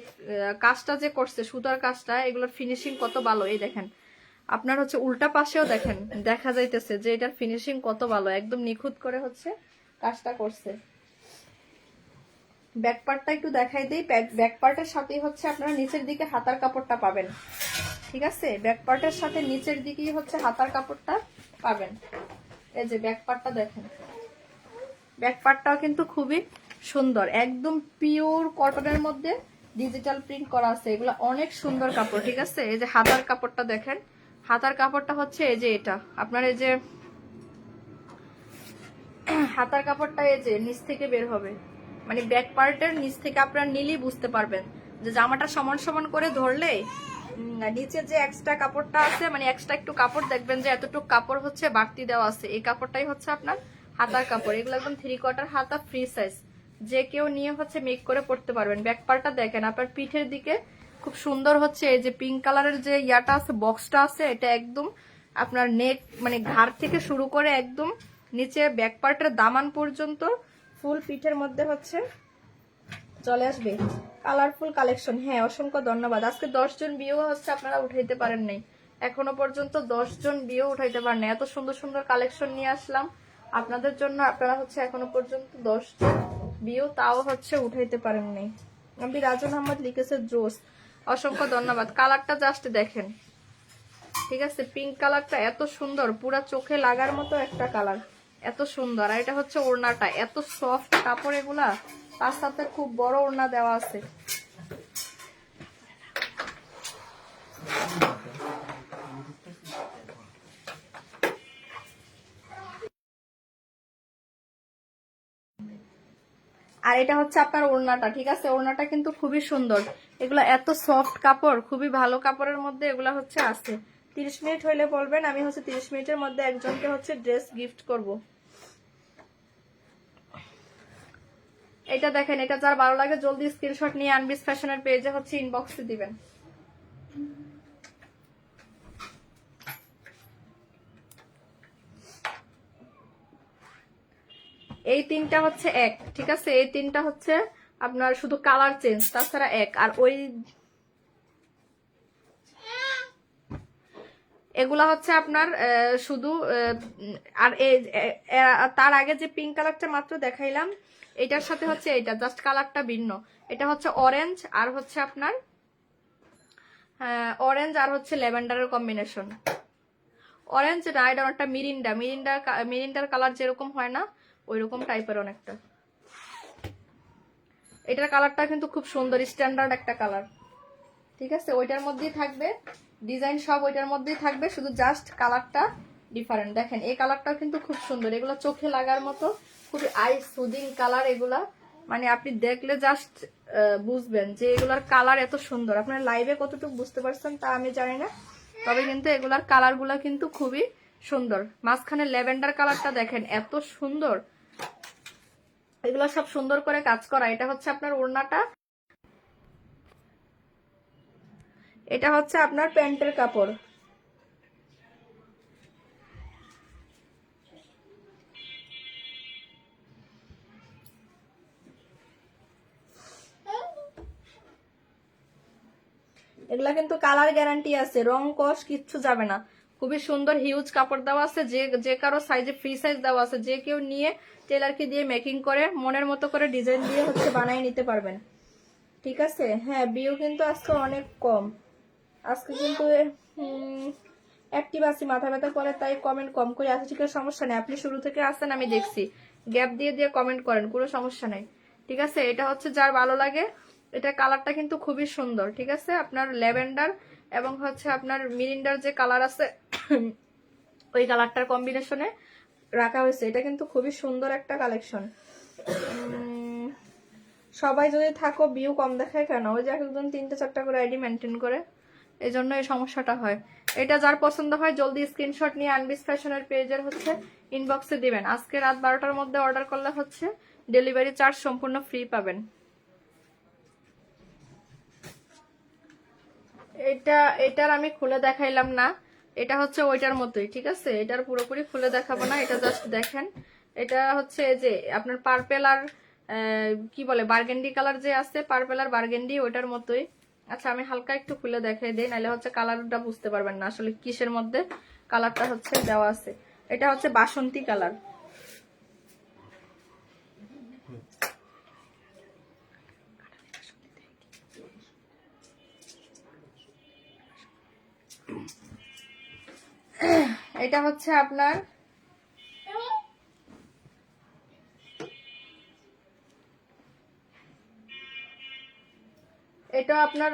কাজটা যে করছে সুতার কাজটা, এগুলোর ফিনিশিং কত ভালো। এই দেখেন আপনার হচ্ছে উল্টা পাশেও দেখেন, দেখা যাইতেছে যে এটার ফিনিশিং কত ভালো, একদম নিখুঁত করে হচ্ছে কাজটা করছে। ব্যাক পার্টটা একটু দেখাই দিই। ব্যাক পার্টের সাথে হচ্ছে আপনারা নিচের দিকে হাতার কাপড়টা পাবেন। ঠিক আছে, ব্যাক পার্টের সাথে নিচের দিকেই হচ্ছে হাতার কাপড়টা পাবেন। এই যে ব্যাক পার্টটা দেখেন, ব্যাক পার্টটাও কিন্তু খুবই সুন্দর, একদম পিওর কটনের মধ্যে ডিজিটাল প্রিন্ট করা আছে। এগুলো অনেক সুন্দর কাপড়। ঠিক আছে, এই যে হাতার কাপড়টা দেখেন, হাতার কাপড়টা হচ্ছে এই যে এটা আপনার এই যে হাতার কাপড়টা এই যে নিচ থেকে বের হবে, মানে ব্যাক পার্টের নিচ থেকে আপনারা নিলেই বুঝতে পারবেন যে জামাটা সমান সমান করে ধরলে নিচে যে এক্সট্রা কাপড়টা আছে, মানে এক্সট্রা একটু কাপড় দেখবেন যে এতটুকু কাপড় হচ্ছে বাড়তি দেওয়া আছে, এই কাপড়টাই হচ্ছে আপনার হাতার কাপড়। এগুলো একদম 3/4 হাতা ফ্রি সাইজ, যে কেউ নিয়ে হচ্ছে মেক করে পড়তে পারবেন। ব্যাক পার্টটা দেখেন, আপনার পিঠের দিকে খুব সুন্দর হচ্ছে এই যে পিঙ্ক কালারের যে ইয়াটা আছে, বক্সটা আছে, এটা একদম আপনার নেক মানে ঘাড় থেকে শুরু করে একদম নিচে ব্যাক পার্টের দামান পর্যন্ত ফুল পিঠের মধ্যে হচ্ছে চলে আসবে। Colourful collection. হ্যাঁ, অসংখ্য ধন্যবাদ। আজকে 10 জন ভিউ হচ্ছে আপনারা উঠাইতে পারেন নাই, এখনো পর্যন্ত 10 জন ভিউ উঠাইতে পারেন নাই। এত সুন্দর সুন্দর কালেকশন নিয়ে আসলাম আপনাদের জন্য, আপনারা হচ্ছে এখনো পর্যন্ত 10 জন ভিউ তাও হচ্ছে উঠাইতে পারেন নাই। আমি রাজন আহমদ লিখেছে জোস, অসংখ্য ধন্যবাদ। কালারটা জাস্ট দেখেন। ঠিক আছে, পিঙ্ক কালারটা এত সুন্দর, পুরা চোখে লাগার মতো একটা কালার, এত সুন্দর। আর এটা হচ্ছে ওড়নাটা, এত সফট কাপড়, এগুলা তার সাথে খুব বড় ওড়না দেওয়া আছে। আর এটা হচ্ছে আপনার ওড়নাটা, ঠিক আছে? ওড়নাটা কিন্তু খুবই সুন্দর, এগুলো এত সফট কাপড়, খুবই ভালো কাপড়ের মধ্যে এগুলা হচ্ছে আছে। 30 মিনিট হইলে বলবেন, আমি হচ্ছে 30 মিনিটের মধ্যে একজনকে হচ্ছে ড্রেস গিফট করব। এটা দেখেন, এটা যার ভালো লাগে জলদি স্ক্রিনশট নিয়ে আনবিস ফ্যাশনের পেজে হচ্ছে ইনবক্সে দিবেন। এই তিনটা হচ্ছে এক, ঠিক আছে? এই তিনটা হচ্ছে আপনার শুধু কালার চেঞ্জ, তাছাড়া এক। আর ওই এগুলা হচ্ছে আপনার শুধু আর তার আগে যে পিঙ্ক কালারটা মাত্র দেখাইলাম, এটার সাথে হচ্ছে এটা জাস্ট কালারটা ভিন্ন। এটা হচ্ছে অরেঞ্জ আর হচ্ছে আপনার অরেঞ্জ আর হচ্ছে ল্যাভেন্ডারের কম্বিনেশন। অরেঞ্জ না, এটা একটা মিরিন্ডার কালার যেরকম হয় না, ওইরকম টাইপের অনেকটা। এটার কালারটা কিন্তু খুব সুন্দর, স্ট্যান্ডার্ড একটা কালার, ঠিক আছে? ওইটার মধ্যেই থাকবে ডিজাইন, সব ওইটার মধ্যেই থাকবে, শুধু জাস্ট কালারটা ডিফারেন্ট। দেখেন এই কালারটাও কিন্তু খুব সুন্দর, এগুলো চোখে লাগার মতো, খুবই আই সুদিং কালার এগুলা। মানে আপনি দেখলে জাস্ট বুঝবেন যে এগুলার কালার এত সুন্দর। আপনার লাইভে কতটুকু বুঝতে পারছেন তা আমি জানি না, তবে কিন্তু এগুলার কালারগুলা কিন্তু খুবই সুন্দর। মাঝখানে ল্যাভেন্ডার কালারটা দেখেন এত সুন্দর, এগুলো সব সুন্দর করে কাজ করা। এটা হচ্ছে আপনার ওড়নাটা, এটা হচ্ছে আপনার প্যান্টের কাপড়। এগুলা কিন্তু কালার গ্যারান্টি আছে, রং কস কিচ্ছু যাবে না। খুবই সুন্দর হিউজ কাপড় দেওয়া আছে, যে কারো সাইজে ফ্রি সাইজ দেওয়া আছে, যে কেউ নিয়ে টেলারকে দিয়ে মেকিং করে মনের মতো করে ডিজাইন দিয়ে হচ্ছে বানিয়ে নিতে পারবেন, ঠিক আছে? হ্যাঁ, বিউ কিন্তু আজকে অনেক কম, আজকে কিন্তু অ্যাক্টিভ আছি, মাথা ব্যথা করে তাই কমেন্ট কম করে আছে, ঠিক আছে? সমস্যা নেই, আপনি শুরু থেকে আসেন, আমি দেখছি, গ্যাপ দিয়ে দিয়ে কমেন্ট করেন, কোনো সমস্যা নেই, ঠিক আছে? এটা হচ্ছে যার ভালো লাগে, এটা কালারটা কিন্তু খুবই সুন্দর, ঠিক আছে? আপনার ল্যাভেন্ডার এবং হচ্ছে আপনার মিরিন্ডার যে কালার আছে ওই কালারটার কম্বিনেশনে রাখা হয়েছে। এটা কিন্তু খুবই সুন্দর একটা কালেকশন। সবাই যদি থাকো ভিউ কম দেখায় কেন? ওই যে একজন 3-4টা করে আইডি মেনটেন করে, এই জন্য এই সমস্যাটা হয়। এটা যার পছন্দ হয় জলদি স্ক্রিনশট নিয়ে আনবিস ফ্যাশনের পেজের হচ্ছে ইনবক্সে দিবেন। আজকে রাত 12টার মধ্যে অর্ডার করলে হচ্ছে ডেলিভারি চার্জ সম্পূর্ণ ফ্রি পাবেন। এটার আমি খুলে দেখাইলাম না, এটা হচ্ছে ওইটার মতোই, ঠিক আছে? এটার পুরোপুরি খুলে দেখাবো না, এটা জাস্ট দেখেন। এটা হচ্ছে যে আপনার পার্পেল আর কি বলে বার্গেন্ডি কালার যে আছে, পার্পেল আর বার্গেন্ডি, ওইটার মতোই। আচ্ছা আমি হালকা একটু খুলে দেখাই দিই, নাহলে হচ্ছে কালারটা বুঝতে পারবেন না আসলে কিসের মধ্যে কালারটা হচ্ছে দেওয়া আছে। এটা হচ্ছে বাসন্তী কালার। এটা হচ্ছে আপনার এটা আপনার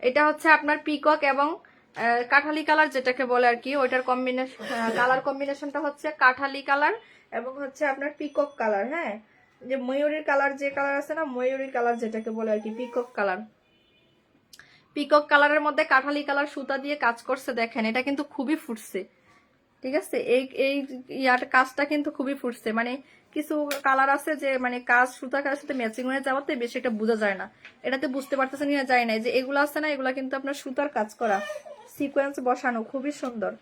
এটা হচ্ছে আপনার পিকক এবং কাঠালি কালার যেটাকে বলে আর কি, ওইটার কম্বিনেশন, কালার কম্বিনেশনটা হচ্ছে কাঠালি কালার এবং হচ্ছে আপনার পিকক কালার। হ্যাঁ, যে ময়ূরীর কালার যে কালার আছে না, ময়ূরীর কালার যেটাকে বলে আর কি, পিকক কালার। পিকক কালারের মধ্যে কাঠালি কালার সুতা দিয়ে কাজ করছে, দেখেন এটা কিন্তু খুবই ফুটছে, ঠিক আছে? এই এই ইয়ার কাজটা কিন্তু খুবই ফুটছে। মানে কিছু কালার আছে যে মানে কাজ সুতা কালার সাথে ম্যাচিং হয়ে যাওয়াতে বেশি এটা বোঝা যায় না, এটাতে বুঝতে পারতেছেন কিনা যায় না। যে এগুলো আছে না, এগুলা কিন্তু আপনার সুতার কাজ করা, সিকোয়েন্স বসানো, খুবই সুন্দর,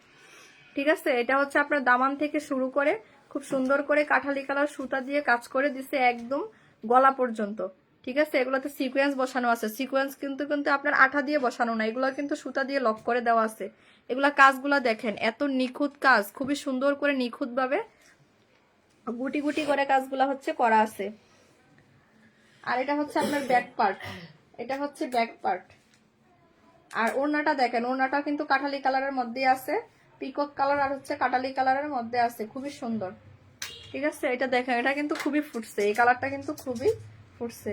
ঠিক আছে? এটা হচ্ছে আপনার দামান থেকে শুরু করে খুব সুন্দর করে কাঠালি কালার সুতা দিয়ে কাজ করে দিছে একদম গলা পর্যন্ত, ঠিক আছে? এগুলোতে সিকোয়েন্স বসানো আছে, সিকোয়েন্স কিন্তু কিন্তু আপনার আঠা দিয়ে বসানো না, এগুলো কিন্তু সুতা দিয়ে লক করে দেওয়া আছে। এগুলা কাজগুলা দেখেন এত নিখুঁত কাজ, খুবই সুন্দর করে নিখুঁত ভাবে গুটি গুটি করে কাজগুলা হচ্ছে করা আছে। আর এটা হচ্ছে আপনার ব্যাক পার্ট, এটা হচ্ছে ব্যাক পার্ট। আর ওড়নাটা দেখেন, ওড়নাটা কিন্তু কাঠালি কালারের মধ্যে আছে, পিকক কালার আর হচ্ছে কাঠালি কালারের মধ্যে আছে, খুবই সুন্দর, ঠিক আছে? এটা দেখেন, এটা কিন্তু খুবই ফুটছে, এই কালারটা কিন্তু খুবই ফুটছে।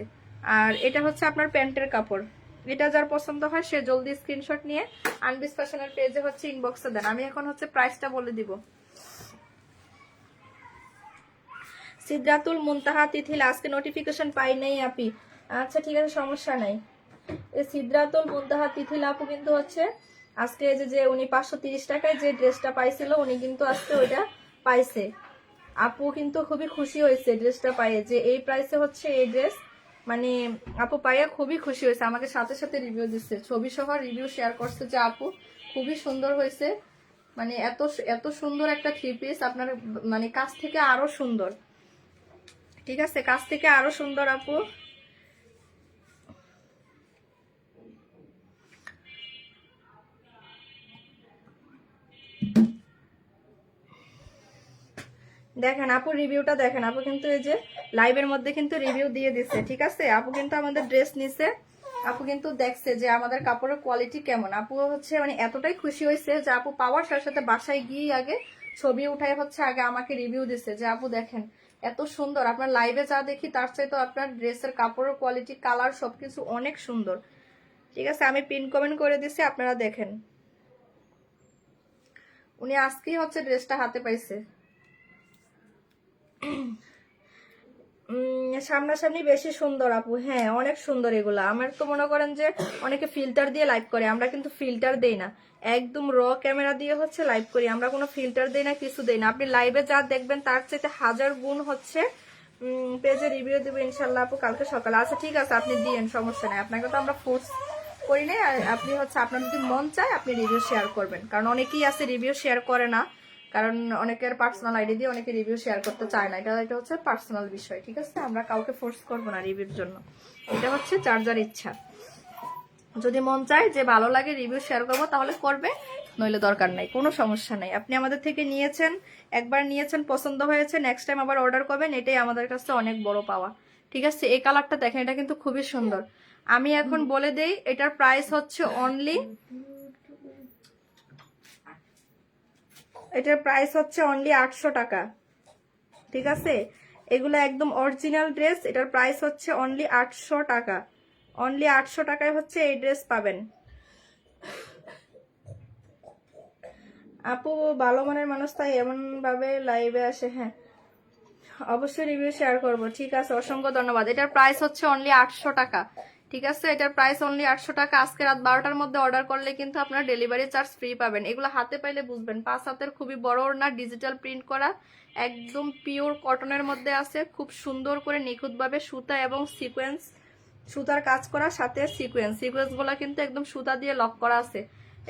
আর এটা হচ্ছে আপনার প্যান্টের কাপড়। এটা যার পছন্দ হয় সে জলদি স্ক্রিনশট নিয়ে আনবিস ফ্যাশনের পেজে হচ্ছে ইনবক্সে দেন। আমি এখন হচ্ছে প্রাইসটা বলে দিব। সিদ্রাতুল মুনতাহা তিথিল আজকে নোটিফিকেশন পাই নাই আপি। আচ্ছা ঠিক আছে, সমস্যা নাই। এই সিদ্রাতুল মুনতাহা তিথিল আপু কিন্তু হচ্ছে আজকে যে উনি 530 টাকায় যে ড্রেসটা পাইছিল উনি কিন্তু আজকে ওইটা পাইছে। আপু কিন্তু খুবই খুশি হয়েছে ড্রেসটা পাইয়ে, যে এই প্রাইসে হচ্ছে এই ড্রেস, মানে আপু পাইয়া খুবই খুশি হয়েছে। আমাকে সাথে সাথে রিভিউ দিচ্ছে, ছবি সহ রিভিউ শেয়ার করছে যে আপু খুবই সুন্দর হয়েছে, মানে এত এত সুন্দর একটা থ্রি পিস আপনার মানে কাছ থেকে আরো সুন্দর। ঠিক আছে, কাছ থেকে আরো সুন্দর আপু। দেখেন আপু রিভিউটা দেখেন, আপু কিন্তু এই যে লাইভের মধ্যে কিন্তু রিভিউ দিয়ে দিচ্ছে। ঠিক আছে, আপু কিন্তু আমাদের ড্রেস নিছে, আপু কিন্তু দেখছে যে আমাদের কাপড়ের কোয়ালিটি কেমন। আপু হচ্ছে মানে এতটাই খুশি হয়েছে যে আপু পাওয়ার সাথে সাথে বাসায় গিয়ে আগে ছবি উঠাই হচ্ছে আগে আমাকে রিভিউ দিচ্ছে যে আপু দেখেন এত সুন্দর। আপনার লাইভে যা দেখি তার চাইতে আপনার ড্রেসের কাপড়ের কোয়ালিটি, কালার সবকিছু অনেক সুন্দর। ঠিক আছে, আমি পিন কমেন্ট করে দিচ্ছি, আপনারা দেখেন। উনি আজকেই হচ্ছে ড্রেসটা হাতে পাইছে। সামনাসামনি বেশি সুন্দর আপু, হ্যাঁ অনেক সুন্দর এগুলা। আমার তো মনে করেন যে অনেকে ফিল্টার দিয়ে লাইভ করে, আমরা কিন্তু ফিল্টার দেই না, একদম র ক্যামেরা দিয়ে হচ্ছে লাইভ করি। আমরা কোনো ফিল্টার দেই না, কিছু দেই না। আপনি লাইভে যা দেখবেন তার চাইতে 1000 গুণ হচ্ছে পেজে রিভিউ দেবো ইনশাল্লাহ আপু কালকে সকালে। আচ্ছা ঠিক আছে, আপনি দিয়েন, সমস্যা নেই। আপনাকে তো আমরা ফোর্স করি নাই। আর আপনি হচ্ছে আপনার যদি মন চায় আপনি রিভিউ শেয়ার করবেন, কারণ অনেকেই আছে রিভিউ শেয়ার করে না, কারণ অনেকের পার্সোনাল আইডি দিয়ে অনেকে রিভিউ শেয়ার করতে চায় না। এটা হচ্ছে পার্সোনাল বিষয়। ঠিক আছে, আমরা কাউকে ফোর্স করবো না রিভিউর জন্য, এটা হচ্ছে যার যার ইচ্ছা। যদি মন চায় যে ভালো লাগে রিভিউ শেয়ার করবো তাহলে করবে, নইলে দরকার নাই, কোনো সমস্যা নাই। আপনি আমাদের থেকে নিয়েছেন, একবার নিয়েছেন পছন্দ হয়েছে, নেক্সট টাইম আবার অর্ডার করবেন, এটাই আমাদের কাছে অনেক বড় পাওয়া। ঠিক আছে, এই কালারটা দেখেন, এটা কিন্তু খুবই সুন্দর। আমি এখন বলে দেই এটার প্রাইস হচ্ছে অনলি, এটার প্রাইস হচ্ছে অনলি 800 টাকা। ঠিক আছে, এগুলো একদম অরিজিনাল ড্রেস, এটার প্রাইস হচ্ছে অনলি 800 টাকা। অনলি 800 টাকায় হচ্ছে এই ড্রেস পাবেন। আপু ভালো মানের মানুষ তাই এমন ভাবে লাইভে আসে। হ্যাঁ অবশ্যই রিভিউ শেয়ার করব। ঠিক আছে, অসংখ্য ধন্যবাদ। এটার প্রাইস হচ্ছে অনলি 800 টাকা। ঠিক আছে, এটার প্রাইস অনলি 800 টাকা। আজকে রাত 12টার মধ্যে অর্ডার করলে কিন্তু আপনারা ডেলিভারি চার্জ ফ্রি পাবেন। এগুলো হাতে পাইলে বুঝবেন, 5 হাতের খুবই বড় না, ডিজিটাল প্রিন্ট করা, একদম পিওর কটনের মধ্যে আছে, খুব সুন্দর করে নিখুঁতভাবে সুতা এবং সিকোয়েন্স, সুতার কাজ করা, সাথে সিকোয়েন্স গুলা কিন্তু একদম সুতা দিয়ে লক করা আছে।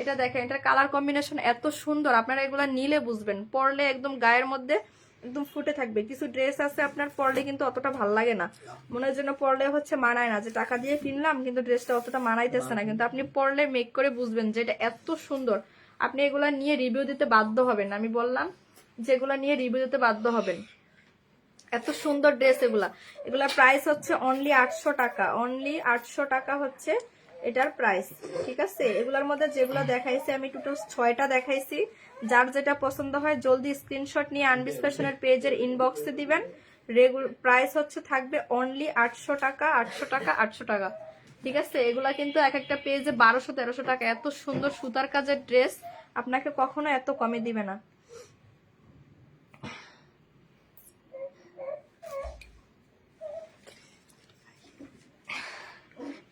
এটা দেখেন, এটার কালার কম্বিনেশন এত সুন্দর, আপনারা এগুলা নিলে বুঝবেন, পরলে একদম গায়ের মধ্যে একদম ফুটে থাকবে। কিছু ড্রেস আছে আপনার পরলে কিন্তু অতটা ভাল লাগে না, মনে হয় যেন পরলে হচ্ছে মানায় না, যে টাকা দিয়ে কিনলাম কিন্তু ড্রেসটা অতটা মানাইতেছে না, কিন্তু আপনি পরলে মেক করে বুঝবেন যে এটা এত সুন্দর। আপনি এগুলা নিয়ে রিভিউ দিতে বাধ্য হবেন, আমি বললাম যেগুলা নিয়ে রিভিউ দিতে বাধ্য হবেন, এত সুন্দর ড্রেস এগুলা। এগুলার প্রাইস হচ্ছে অনলি 800 টাকা। অনলি 800 টাকা হচ্ছে এটার প্রাইস। ঠিক আছে, এগুলার মধ্যে যেগুলো দেখাইছি আমি টোটাল 6টা দেখাইছি। যার যেটা পছন্দ হয় জলদি স্ক্রিনশট নিয়ে আনবিস ফ্যাশনের পেজের ইনবক্সে দিবেন। প্রাইস হচ্ছে থাকবে অনলি 800 টাকা, 800 টাকা, 800 টাকা। ঠিক আছে, এগুলা কিন্তু এক একটা পেজে 1200-1300 টাকা। এত সুন্দর সুতার কাজের ড্রেস আপনাকে কখনো এত কমে দিবে না।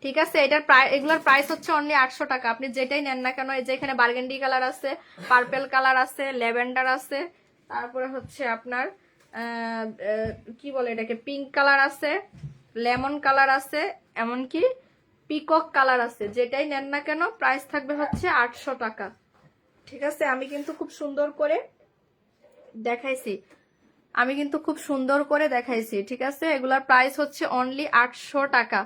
ঠিক আছে, এটার এগুলোর প্রাইস হচ্ছে অনলি 800 টাকা। আপনি যেটাই নেন না কেন, এই যে এখানে বার্গেন্ডি কালার আছে, পার্পেল কালার আছে, ল্যাভেন্ডার আছে, তারপরে হচ্ছে আপনার কি বলে এটাকে, পিঙ্ক কালার আছে, লেমন কালার আছে, এমনকি পিকক কালার আছে। যেটাই নেন না কেন প্রাইস থাকবে হচ্ছে 800 টাকা। ঠিক আছে, আমি কিন্তু খুব সুন্দর করে দেখাইছি, আমি কিন্তু খুব সুন্দর করে দেখাইছি। ঠিক আছে, এগুলার প্রাইস হচ্ছে অনলি 800 টাকা।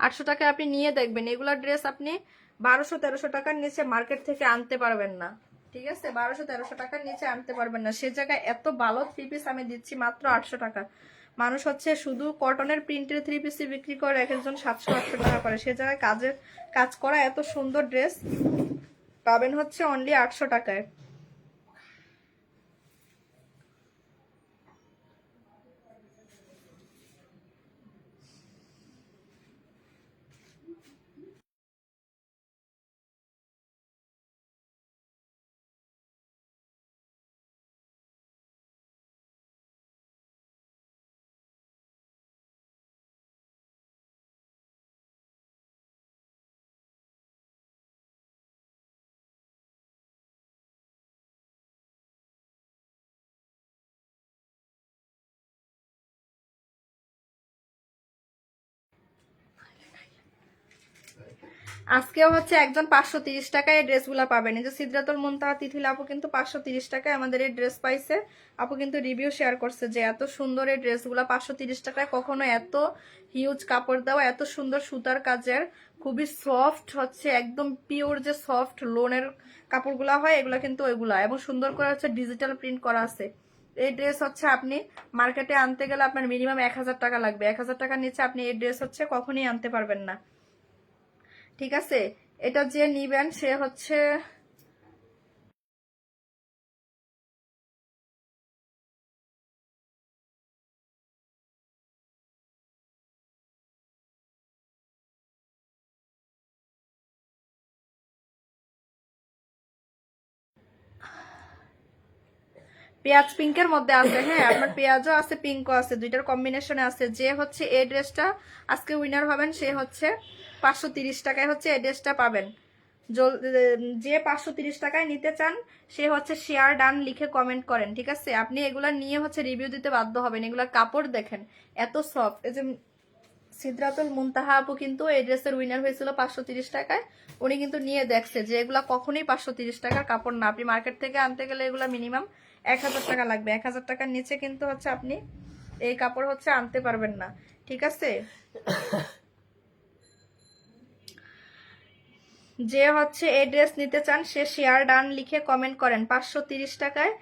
800 টাকায় আপনি নিয়ে দেখবেন, এগুলার ড্রেস আপনি 1200-1300 টাকার নিচে মার্কেট থেকে আনতে পারবেন না। ঠিক আছে, 1200-1300 টাকার নিচে আনতে পারবেন না। সে জায়গায় এত ভালো থ্রি পিস আমি দিচ্ছি মাত্র 800 টাকা। মানুষ হচ্ছে শুধু কটনের প্রিন্টের থ্রি পিসই বিক্রি করে, এক একজন 700-800 টাকা করে। সে জায়গায় কাজ করা এত সুন্দর ড্রেস পাবেন হচ্ছে অনলি 800 টাকায়। আজকেও হচ্ছে একজন 530 টাকায় এই ড্রেসগুলো পাবেন। এই যে সিদরাতুল মুনতাহা তিথিল আপু কিন্তু 530 টাকায় আমাদের এই ড্রেস পাইছে। আপু কিন্তু রিভিউ শেয়ার করছে যে এত সুন্দর এই ড্রেসগুলো 530 টাকায় কখনো এত হিউজ কাপড় দেওয়া, এত সুন্দর সুতার কাজের, খুবই সফট হচ্ছে, একদম পিওর যে সফট লোনের কাপড়গুলো হয় এগুলো কিন্তু ওইগুলা, এবং সুন্দর করে হচ্ছে ডিজিটাল প্রিন্ট করা আছে। এই ড্রেস হচ্ছে আপনি মার্কেটে আনতে গেলে আপনার মিনিমাম 1000 টাকা লাগবে। 1000 টাকার নিচে আপনি এই ড্রেস হচ্ছে কখনই আনতে পারবেন না, ঠিক আছে? এটা যে নিবেন সে হচ্ছে পেঁয়াজ পিঙ্কের মধ্যে আছে, হ্যাঁ আপনার পেঁয়াজও আছে, পিঙ্কও আছে, দুইটার কম্বিনেশনে আছে। যে হচ্ছে এই ড্রেসটা আজকে উইনার হবেন সে হচ্ছে 530 টাকায় হচ্ছে এই ড্রেসটা পাবেন। যে 530 টাকায় নিতে চান সে হচ্ছে শেয়ার ডান লিখে কমেন্ট করেন, ঠিক আছে? আপনি এগুলা নিয়ে হচ্ছে রিভিউ দিতে বাধ্য হবেন। এগুলা কাপড় দেখেন এত সফট। এই যে সিদরাতুল মুনতাহা আপু কিন্তু এই ড্রেসের উইনার হয়েছিল 530 টাকায়। উনি কিন্তু নিয়ে দেখছে যে এগুলা কখনোই 530 টাকার কাপড় না। আপনি মার্কেট থেকে আনতে গেলে এগুলা মিনিমাম 1000 টাকা লাগবে। 1000 টাকার নিচে কিন্তু হচ্ছে আপনি এই কাপড় হচ্ছে আনতে পারবেন না, ঠিক আছে? যে হচ্ছে এই ড্রেস নিতে চান সে শেয়ার ডান লিখে কমেন্ট করেন 530 টাকায়।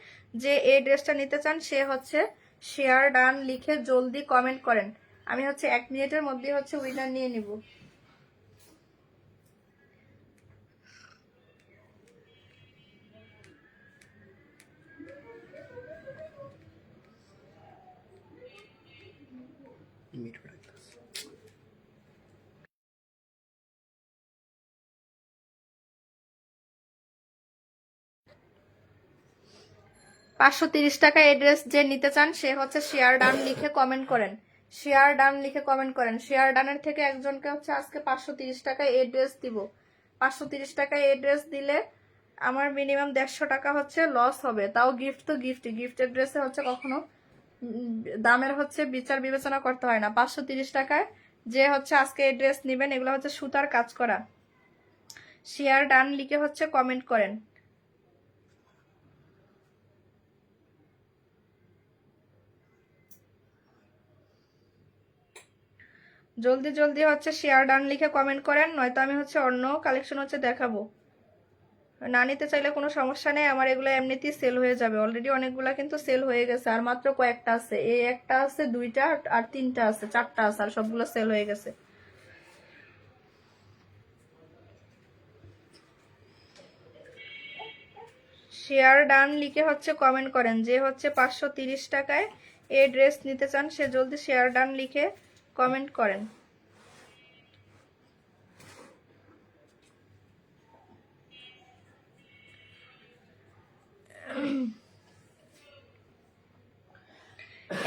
যে এই ড্রেসটা নিতে চান সে হচ্ছে শেয়ার ডান লিখে জলদি কমেন্ট করেন। আমি হচ্ছে 1 মিনিটের মধ্যে হচ্ছে উইনার নিয়ে নিব। $530 টাকা এড্রেস যে নিতে চান সে হচ্ছে শেয়ার ডান লিখে কমেন্ট করেন। শেয়ার ডান লিখে কমেন্ট করেন। শেয়ার ডানের থেকে একজনকে হচ্ছে আজকে 530 টাকায় এড্রেস দিব। 530 টাকায় এড্রেস দিলে আমার মিনিমাম 150 টাকা হচ্ছে লস হবে। তাও গিফট তো গিফট, গিফটের ড্রেসে হচ্ছে কখনো দামের হচ্ছে বিচার বিবেচনা করতে হয় না। 530 টাকায় যে হচ্ছে আজকে এই ড্রেস নিবেন, এগুলো হচ্ছে সুতার কাজ করা। শেয়ার ডান লিখে হচ্ছে কমেন্ট করেন। জলদি জলদি হচ্ছে শেয়ার ডান লিখে কমেন্ট করেন, নয়তো আমি হচ্ছে অন্য কালেকশন হচ্ছে দেখাবো। না নিতে চাইলে কোনো সমস্যা নেই, আমার এগুলো এমনিতেই সেল হয়ে যাবে। অলরেডি অনেকগুলা কিন্তু সেল হয়ে গেছে, আর মাত্র কয়েকটা আছে। এই একটা আছে, দুইটা আর তিনটা আছে, চারটা আছে, আর সবগুলো সেল হয়ে গেছে। শেয়ার ডান লিখে হচ্ছে কমেন্ট করেন। যে হচ্ছে 530 টাকায় এই ড্রেস নিতে চান সে জলদি শেয়ার ডান লিখে কমেন্ট করেন।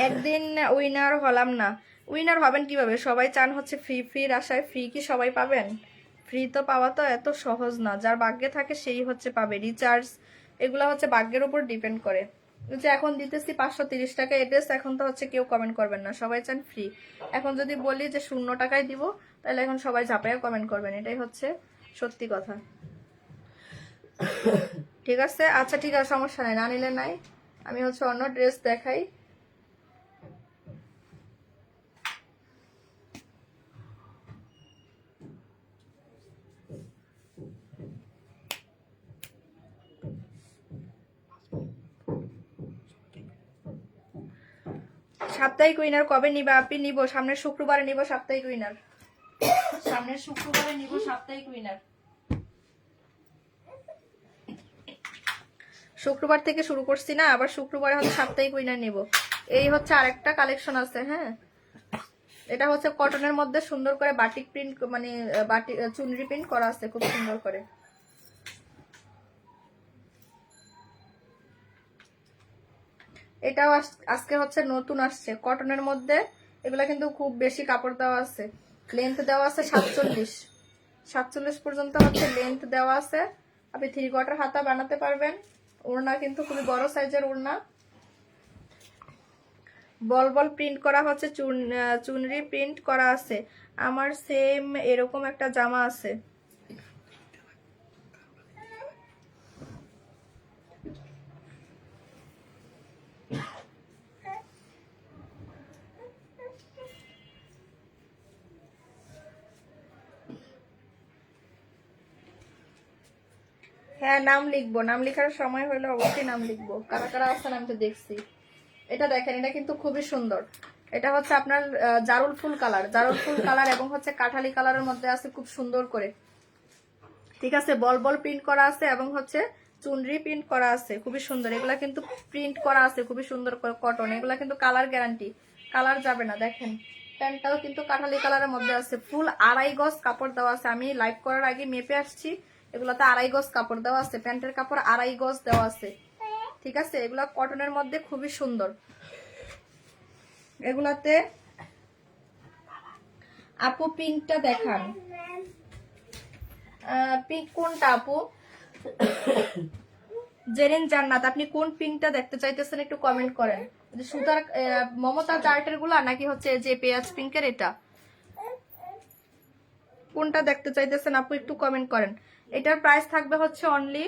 একদিন উইনার হলাম না। উইনার হবেন কিভাবে? সবাই চান হচ্ছে ফ্রি, ফ্রির আশায় ফ্রি কি সবাই পাবেন? ফ্রি তো পাওয়া তো এত সহজ না। যার ভাগ্যে থাকে সেই হচ্ছে পাবে। রিচার্জ এগুলা হচ্ছে ভাগ্যের উপর ডিপেন্ড করে। যে এখন দিতেছি 530 টাকা এড্রেস, এখন তো হচ্ছে কেউ কমেন্ট করবেন না, সবাই চান ফ্রি। এখন যদি বলি যে 0 টাকায় দিব, তাহলে এখন সবাই ঝাঁপাইয়া কমেন্ট করবেন, এটাই হচ্ছে সত্যি কথা। ঠিক আছে, আচ্ছা ঠিক আছে, সমস্যা নাই, না নিলে নাই। আমি হচ্ছে অন্য ড্রেস দেখাই। সাপ্তাহিক উইনার কবে নিবা আপনি? নিব সামনের শুক্রবারে নিব সাপ্তাহিক উইনার। সামনের শুক্রবারে নিব সাপ্তাহিক উইনার। শুক্রবার থেকে শুরু করছি না, আবার শুক্রবারে হচ্ছে সাপ্তাহিক উইনার নিব। এই হচ্ছে আরেকটা কালেকশন আছে, হ্যাঁ এটা হচ্ছে কটনের মধ্যে সুন্দর করে বাটিক প্রিন্ট, মানে বাটিক চুনরি প্রিন্ট করা আছে খুব সুন্দর করে। এটাও আজকে হচ্ছে নতুন আসছে কটনের মধ্যে। এগুলা কিন্তু খুব বেশি কাপড় দেওয়া আছে, লেন্থ দেওয়া আছে 47 পর্যন্ত হচ্ছে লেন্থ দেওয়া আছে। আপনি 3/4 হাতা বানাতে পারবেন। ওড়না কিন্তু খুবই বড় সাইজের ওড়না। বল বল প্রিন্ট করা হচ্ছে, চুনরি প্রিন্ট করা আছে। আমার সেম এরকম একটা জামা আছে, হ্যাঁ নাম লিখবো, নাম লেখার সময় হলে অবশ্যই নাম লিখবো। কারা কারা আছেন আমি তো দেখছি। এটা দেখেন, এটা কিন্তু খুবই সুন্দর। এটা হচ্ছে আপনার জারুল ফুল কালার, জারুল ফুল কালার এবং হচ্ছে কাঠালি কালারের মধ্যে আছে খুব সুন্দর করে। ঠিক আছে, বল বল প্রিন্ট করা আছে এবং হচ্ছে চুনরি প্রিন্ট করা আছে, খুবই সুন্দর। এগুলা কিন্তু প্রিন্ট করা আছে খুবই সুন্দর করে কটন, এগুলা কিন্তু কালার গ্যারান্টি, কালার যাবে না। দেখেন প্যান্টটাও কিন্তু কাঠালি কালারের মধ্যে আছে, ফুল 2.5 গজ কাপড় দেওয়া আছে। আমি লাইভ করার আগে মেপে আসছি, এগুলাতে 2.5 গজ কাপড় দেওয়া আছে, প্যান্টের কাপড় 2.5 গজ দেওয়া আছে। ঠিক আছে, এগুলা কটনের মধ্যে খুবই সুন্দর। এগুলাতে আপু পিঙ্কটা দেখান, পিঙ্ক কোনটা আপু? জেরিন জান্নাত, আপনি কোন পিঙ্কটা দেখতে চাইতেছেন একটু কমেন্ট করেন। সুতার মমতা চার্টের গুলা নাকি হচ্ছে যে পেঁয়াজ পিঙ্কের, এটা কোনটা দেখতে চাইতেছেন আপু একটু কমেন্ট করেন। এটার প্রাইস থাকবে হচ্ছে অনলি,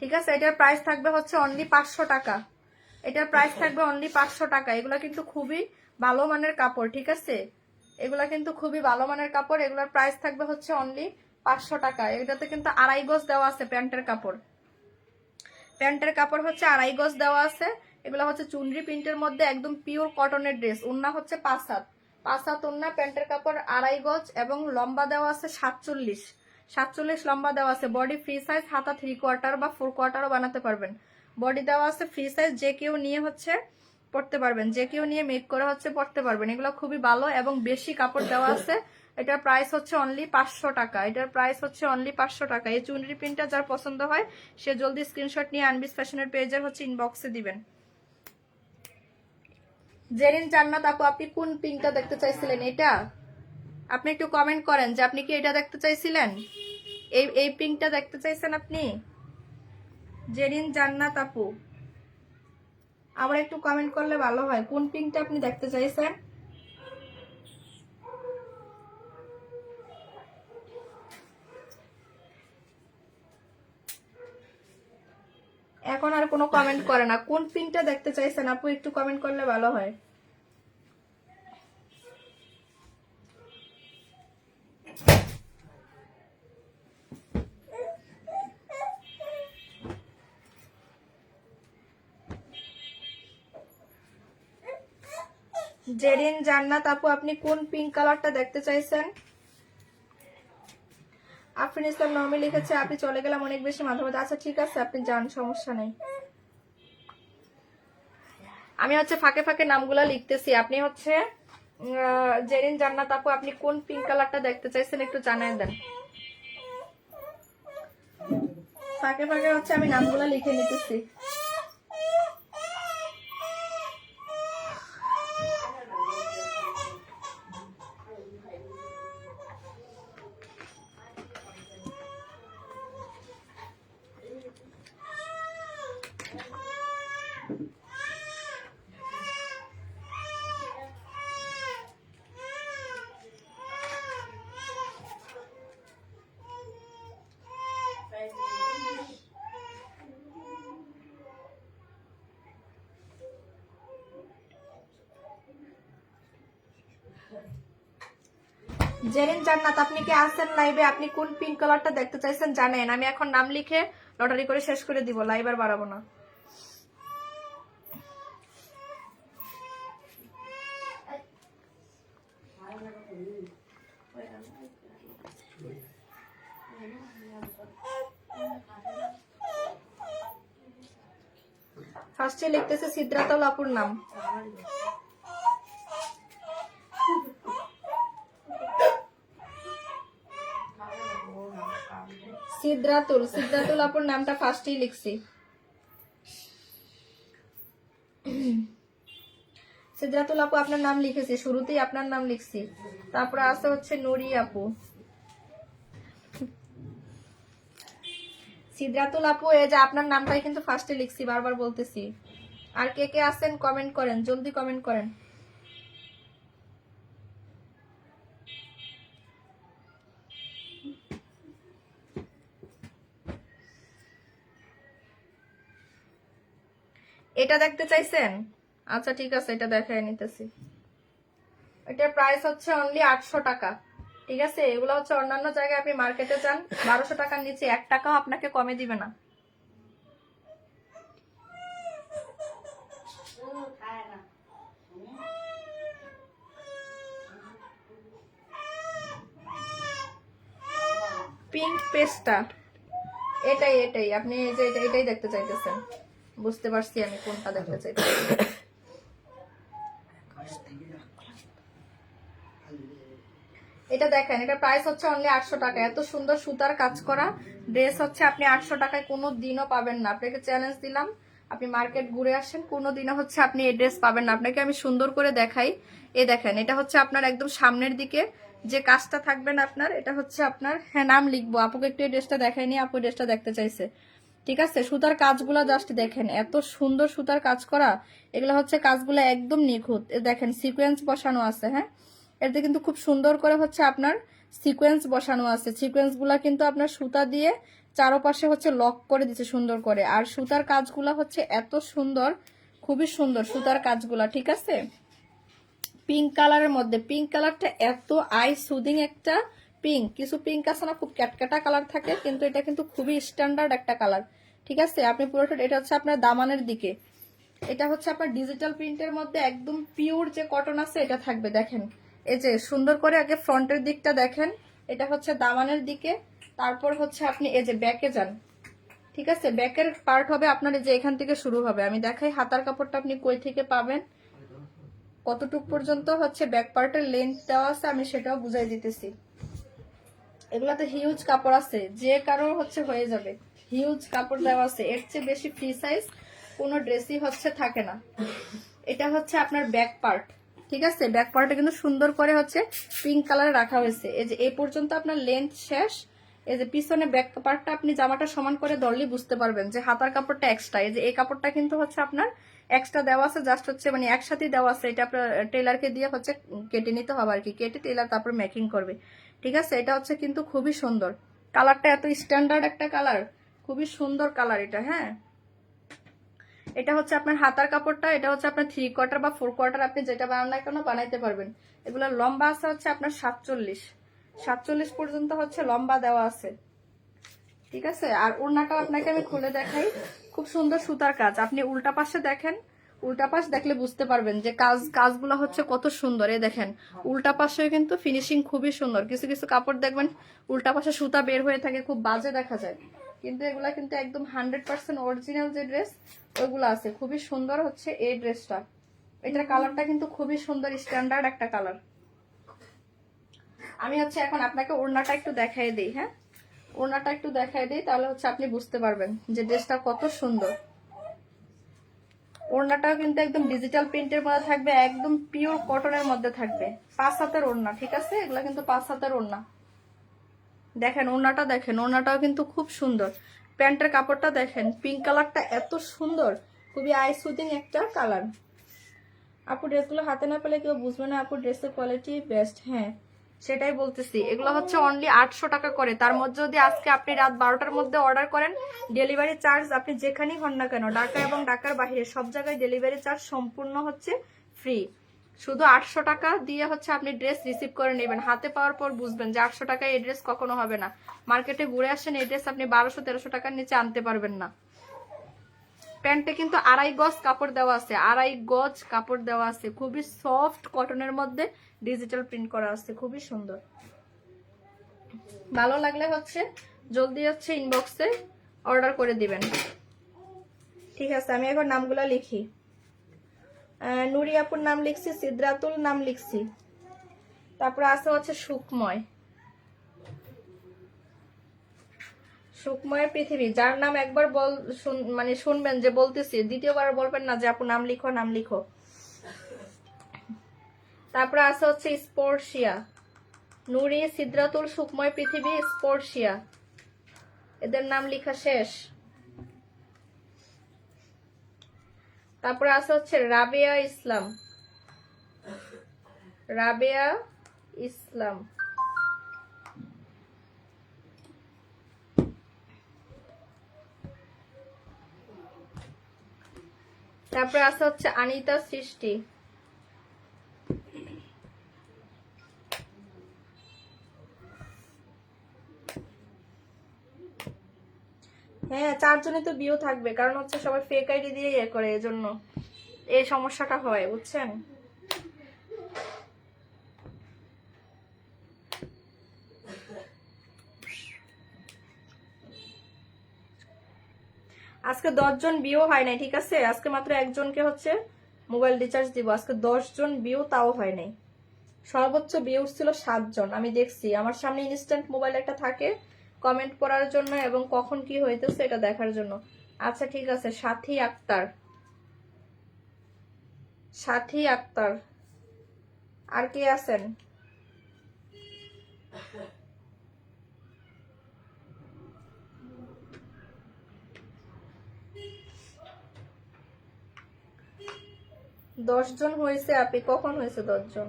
ঠিক আছে, এটার প্রাইস থাকবে হচ্ছে অনলি 500 টাকা। এটার প্রাইস থাকবে অনলি 500 টাকা। এগুলা কিন্তু খুবই ভালো মানের কাপড়, ঠিক আছে, এগুলা কিন্তু খুবই ভালো মানের কাপড়। এগুলার প্রাইস থাকবে হচ্ছে অনলি 500 টাকা। এটাতে কিন্তু 2.5 গজ দেওয়া আছে প্যান্টের কাপড়, প্যান্টের কাপড় হচ্ছে 2.5 গজ দেওয়া আছে। এগুলো হচ্ছে চুনরি প্রিন্টের মধ্যে একদম পিওর কটনের ড্রেস। ওন্না হচ্ছে 5 হাত, 5 হাত ওন্না, প্যান্টের কাপড় 2.5 গজ এবং লম্বা দেওয়া আছে 47 লম্বা দেওয়া আছে। বডি ফ্রি সাইজ, হাতা 3/4 বা 4/4ও বানাতে পারবেন। বডি দেওয়া আছে ফ্রি সাইজ, যে কেউ নিয়ে হচ্ছে পড়তে পারবেন, যে কেউ নিয়ে মেক করে হচ্ছে পড়তে পারবেন। এগুলো খুবই ভালো এবং বেশি কাপড় দেওয়া আছে। এটার প্রাইস হচ্ছে অনলি 500 টাকা। এটার প্রাইস হচ্ছে অনলি 500 টাকা। এই চুনরি প্রিন্টটা যার পছন্দ হয় সে জলদি স্ক্রিনশট নিয়ে আনবিস ফ্যাশনের পেজের হচ্ছে ইনবক্সে দিবেন। জেরিন জান্নাত আপু, আপনি কোন পিঙ্কটা দেখতে চাইছিলেন? এটা আপনি একটু কমেন্ট করেন যে আপনি কি এটা দেখতে চাইছিলেন, এই পিঙ্কটা দেখতে চাইছেন আপনি? জেরিন জান্নাত আপু আবার একটু কমেন্ট করলে ভালো হয়, কোন পিঙ্কটা আপনি দেখতে চাইছেন? এখন আর কোনো কমেন্ট করে না, কোন পিনটা দেখতে চাইছেন আপু একটু কমেন্ট করলে ভালো হয়। জেরিন জান্নাত আপু, আপনি কোন পিঙ্ক কালারটা দেখতে চাইছেন? আফরিন ইসলাম নর্মি লিখেছে আপনি চলে গেলাম অনেক বেশি মাথা ব্যথা। আচ্ছা ঠিক আছে, আপনি যান, সমস্যা নেই। আমি হচ্ছে ফাঁকে ফাঁকে নামগুলা লিখতেছি। আপনি হচ্ছে জেরিন জান্নাত আপু, আপনি কোন পিঙ্ক কালারটা দেখতে চাইছেন একটু জানাই দেন। ফাঁকে ফাঁকে হচ্ছে আমি নামগুলা লিখে নিতেছি। জেরিন জান্নাত, আপনি কি আসেন লাইভে? আপনি কোন পিঙ্ক কালারটা দেখতে চাইছেন জানেন? আমি এখন নাম লিখে লটারি করে শেষ করে দিব, লাইভ আর বাড়াবো না। ফার্স্টে লিখতেছে সিদ্ধাতুল আপুর নাম। সিদ্ধাতুল আপুর নামটা ফার্স্টেই লিখছি। সিদ্ধাতুল আপু আপনার নাম লিখেছি, শুরুতেই আপনার নাম লিখছি। তারপরে আছে হচ্ছে নুরি আপু। সিদ্ধাতুল আপু, এই যে আপনার নামটাই কিন্তু ফার্স্টে লিখছি, বারবার বলতেছি। আর কে কে আছেন কমেন্ট করেন, জলদি কমেন্ট করেন। এটা দেখতে চাইছেন? আচ্ছা ঠিক আছে, এটা দেখাই নিতেছি। এটার প্রাইস হচ্ছে অনলি 800 টাকা। ঠিক আছে, এগুলো হচ্ছে অন্যান্য জায়গায় আপনি মার্কেটে যান 1200 টাকার নিচে 1 টাকাও আপনাকে কমে দিবে না। পিঙ্ক পেস্টটা এটাই এটাই আপনি যে এটাই দেখতে চাইতেছেন, বুঝতে পারছি আমি কোনটা দেখতে চাইতেছি। এটা দেখেন, এটা প্রাইস হচ্ছে অনলি 800 টাকা। এত সুন্দর সুতার কাজ করা ড্রেস হচ্ছে আপনি 800 টাকায় কোনো দিনও পাবেন না। আপনাকে চ্যালেঞ্জ দিলাম, আপনি মার্কেট ঘুরে আসেন, কোনো দিনও হচ্ছে আপনি এই ড্রেস পাবেন না। আপনাকে আমি সুন্দর করে দেখাই। এই দেখেন, এটা হচ্ছে আপনার একদম সামনের দিকে যে কাজটা থাকবে না আপনার, এটা হচ্ছে আপনার, হ্যাঁ নাম লিখবো, আপুকে একটু এই ড্রেসটা দেখাইনি, আপু ড্রেসটা দেখতে চাইছে। ঠিক আছে, সুতার কাজগুলা জাস্ট দেখেন, এত সুন্দর সুতার কাজ করা। এগুলো হচ্ছে কাজগুলো একদম নিখুঁত। দেখেন সিকোয়েন্স বসানো আছে, হ্যাঁ এতে কিন্তু খুব সুন্দর করে হচ্ছে আপনার সিকোয়েন্স বসানো আছে। সিকোয়েন্স গুলা কিন্তু আপনার সুতা দিয়ে চারপাশে হচ্ছে লক করে দিচ্ছে সুন্দর করে। আর সুতার কাজগুলা হচ্ছে এত সুন্দর, খুবই সুন্দর সুতার কাজগুলা। ঠিক আছে, পিঙ্ক কালারের মধ্যে, পিঙ্ক কালারটা এত আই সুদিং একটা পিঙ্ক। কিছু পিঙ্ক আছে না খুব ক্যাটকাটা কালার থাকে, কিন্তু এটা কিন্তু খুবই স্ট্যান্ডার্ড একটা কালার। ঠিক আছে, আপনি পুরোটা, এটা হচ্ছে আপনার দামানের দিকে, এটা হচ্ছে আপনার ডিজিটাল প্রিন্টের মধ্যে একদম পিওর যে কটন আছে এটা থাকবে। দেখেন এই যে সুন্দর করে আগে ফ্রন্টের দিকটা দেখেন, এটা হচ্ছে দামানের দিকে। তারপর হচ্ছে আপনি এই যে ব্যাকে যান, ঠিক আছে, ব্যাকের পার্ট হবে আপনার এই যে এখান থেকে শুরু হবে। আমি দেখাই হাতার কাপড়টা আপনি কই থেকে পাবেন, কতটুক পর্যন্ত হচ্ছে ব্যাক পার্টের লেন্থ দেওয়া আছে আমি সেটাও বুঝাই দিতেছি। এগুলাতে হিউজ কাপড় আছে, যে কারো হচ্ছে হয়ে যাবে, হিউজ কাপড় দেওয়া আছে। এর চেয়ে বেশি ফ্রি সাইজ কোনো ড্রেসই হচ্ছে থাকে না। এটা হচ্ছে আপনার ব্যাক পার্ট। ঠিক আছে, ব্যাক পার্টে কিন্তু সুন্দর করে হচ্ছে পিঙ্ক কালার রাখা হয়েছে। এই যে এই পর্যন্ত আপনার লেন্থ শেষ। এই যে পিছনে ব্যাক পার্টটা আপনি জামাটা সমান করে ধরলে বুঝতে পারবেন যে হাতার কাপড়টা এক্সট্রা। এই যে এই কাপড়টা কিন্তু হচ্ছে আপনার এক্সট্রা দেওয়া আছে, জাস্ট হচ্ছে মানে একসাথেই দেওয়া আছে। এটা আপনার টেলারকে দিয়ে হচ্ছে কেটে নিতে হবে আর কি, কেটে টেলার তারপর মেকিং করবে। ঠিক আছে, এটা হচ্ছে কিন্তু খুবই সুন্দর কালারটা, এত স্ট্যান্ডার্ড একটা কালার, খুবই সুন্দর কালার এটা। হ্যাঁ, এটা হচ্ছে আপনার হাতার কাপড়টা, এটা হচ্ছে আপনার 3/4 বা 4/4 আপনি যেটা বানান না কেন বানাইতে পারবেন। এগুলো লম্বা আছে হচ্ছে আপনার 47 পর্যন্ত হচ্ছে লম্বা দেওয়া আছে। ঠিক আছে, আর ওড়নাটা আপনাকে আমি খুলে দেখাই, খুব সুন্দর সুতার কাজ। আপনি উল্টা পাশে দেখেন, উল্টা পাশ দেখলে বুঝতে পারবেন যে কাজগুলো হচ্ছে কত সুন্দর। এই দেখেন উল্টা পাশে কিন্তু ফিনিশিং খুবই সুন্দর। কিছু কিছু কাপড় দেখবেন উল্টা পাশে সুতা বের হয়ে থাকে, খুব বাজে দেখা যায়, কিন্তু এগুলা কিন্তু একদম 100% অরিজিনাল যে ড্রেস ওইগুলো আছে। খুবই সুন্দর হচ্ছে এই ড্রেসটা, এটার কালারটা কিন্তু খুবই সুন্দর, স্ট্যান্ডার্ড একটা কালার। আমি হচ্ছে এখন আপনাকে ওড়নাটা একটু দেখাই দিই। হ্যাঁ, ওড়নাটা একটু দেখাই দিই, তাহলে হচ্ছে আপনি বুঝতে পারবেন যে ড্রেসটা কত সুন্দর। ওড়নাটাও কিন্তু একদম ডিজিটাল প্রিন্টের মধ্যে থাকবে, একদম পিওর কটনের মধ্যে থাকবে। 5 হাতের ওড়না, ঠিক আছে, এগুলা কিন্তু 5 হাতের ওড়না। দেখেন ওড়নাটা দেখেন, ওড়নাটাও কিন্তু খুব সুন্দর। প্যান্টের কাপড়টা দেখেন, পিঙ্ক কালারটা এত সুন্দর, খুবই আই সুদিং একটা কালার। আপু ড্রেসগুলো হাতে না পেলে কেউ বুঝবে না আপু ড্রেসের কোয়ালিটি বেস্ট। হ্যাঁ সেটাই বলতেছি, এগুলো হচ্ছে অনলি 800 টাকা করে। তার মধ্যে যদি আজকে আপনি রাত 12টার মধ্যে অর্ডার করেন, ডেলিভারি চার্জ আপনি যেখানেই হন না কেন, ঢাকা এবং ঢাকার বাইরে সব জায়গায় ডেলিভারি চার্জ সম্পূর্ণ হচ্ছে ফ্রি। শুধু 800 টাকা দিয়ে হচ্ছে আপনি ড্রেস রিসিভ করে নেবেন। হাতে পাওয়ার পর বুঝবেন যে 800 টাকায় এই ড্রেস কখনো হবে না। মার্কেটে ঘুরে আসেন, এই ড্রেস আপনি 1200-1300 টাকার নিচে আনতে পারবেন না। প্যান্টে কিন্তু 2.5 গজ কাপড় দেওয়া আছে, 2.5 গজ কাপড় দেওয়া আছে, খুবই সফট কটনের মধ্যে ডিজিটাল প্রিন্ট করা আছে, খুবই সুন্দর। ভালো লাগলে হচ্ছে জলদি হচ্ছে ইনবক্সে অর্ডার করে দিবেন। ঠিক আছে, আমি এখন নামগুলা লিখি। নুরি আপুর নাম লিখছি, সিদ্রাতুল নাম লিখছি, তারপর আছে হচ্ছে সুকময়, সুকময়ের পৃথিবী। যার নাম একবার মানে শুনবেন যে বলতেছি, দ্বিতীয়বার বলবেন না যে আপু নাম লিখো নাম লিখো। তারপরে আছে হচ্ছে স্পর্শিয়া, নুরি, সিদ্রাতুল, সুকময়, পৃথিবী, স্পর্শিয়া, এদের নাম লেখা শেষ। তারপরে আছে হচ্ছে রাবেয়া ইসলাম, রাবেয়া ইসলাম। তারপরে আছে হচ্ছে আনিতা সৃষ্টি। 4জনই তো বিও থাকবে, কারণ হচ্ছে সবাই ফেক আইডি দিয়ে ইয়ে করে, এজন্য এই সমস্যাটা হয়, বুঝছেন? আজকে 10জন বিও হয় নাই, ঠিক আছে? আজকে মাত্র একজনকে হচ্ছে মোবাইল রিচার্জ দিব। আজকে 10জন বিও তাও হয় নাই। সর্বোচ্চ বিয়ে উঠছিল 7জন। আমি দেখছি, আমার সামনে ইনস্ট্যান্ট মোবাইল একটা থাকে কমেন্ট করার জন্য এবং কখন কি হইতেছে এটা দেখার জন্য। আচ্ছা ঠিক আছে, সাথী আক্তার, সাথী আক্তার, আর কে আছেন? দশজন হয়েছে আপনি? কখন হয়েছে 10জন?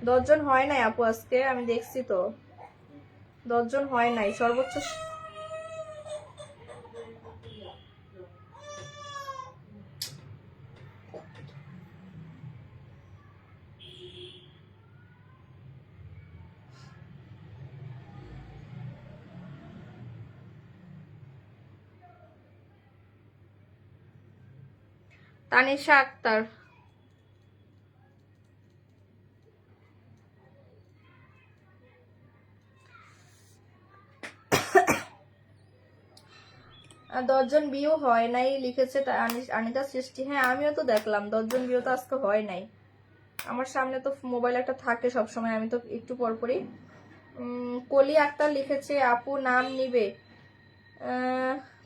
10জন হয় নাই আপু আজকে, আমি দেখছি তো 10জন হয় নাই। সর্বোচ্চ তানিশা আক্তার, আর 10জন বিও হয় নাই লিখেছে আনিতা সৃষ্টি। হ্যাঁ আমিও তো দেখলাম 10জন বিও তো আজকে হয় নাই। আমার সামনে তো মোবাইল একটা থাকে সবসময়, আমি তো একটু পরপরই। কলি আক্তার লিখেছে আপু নাম নিবে।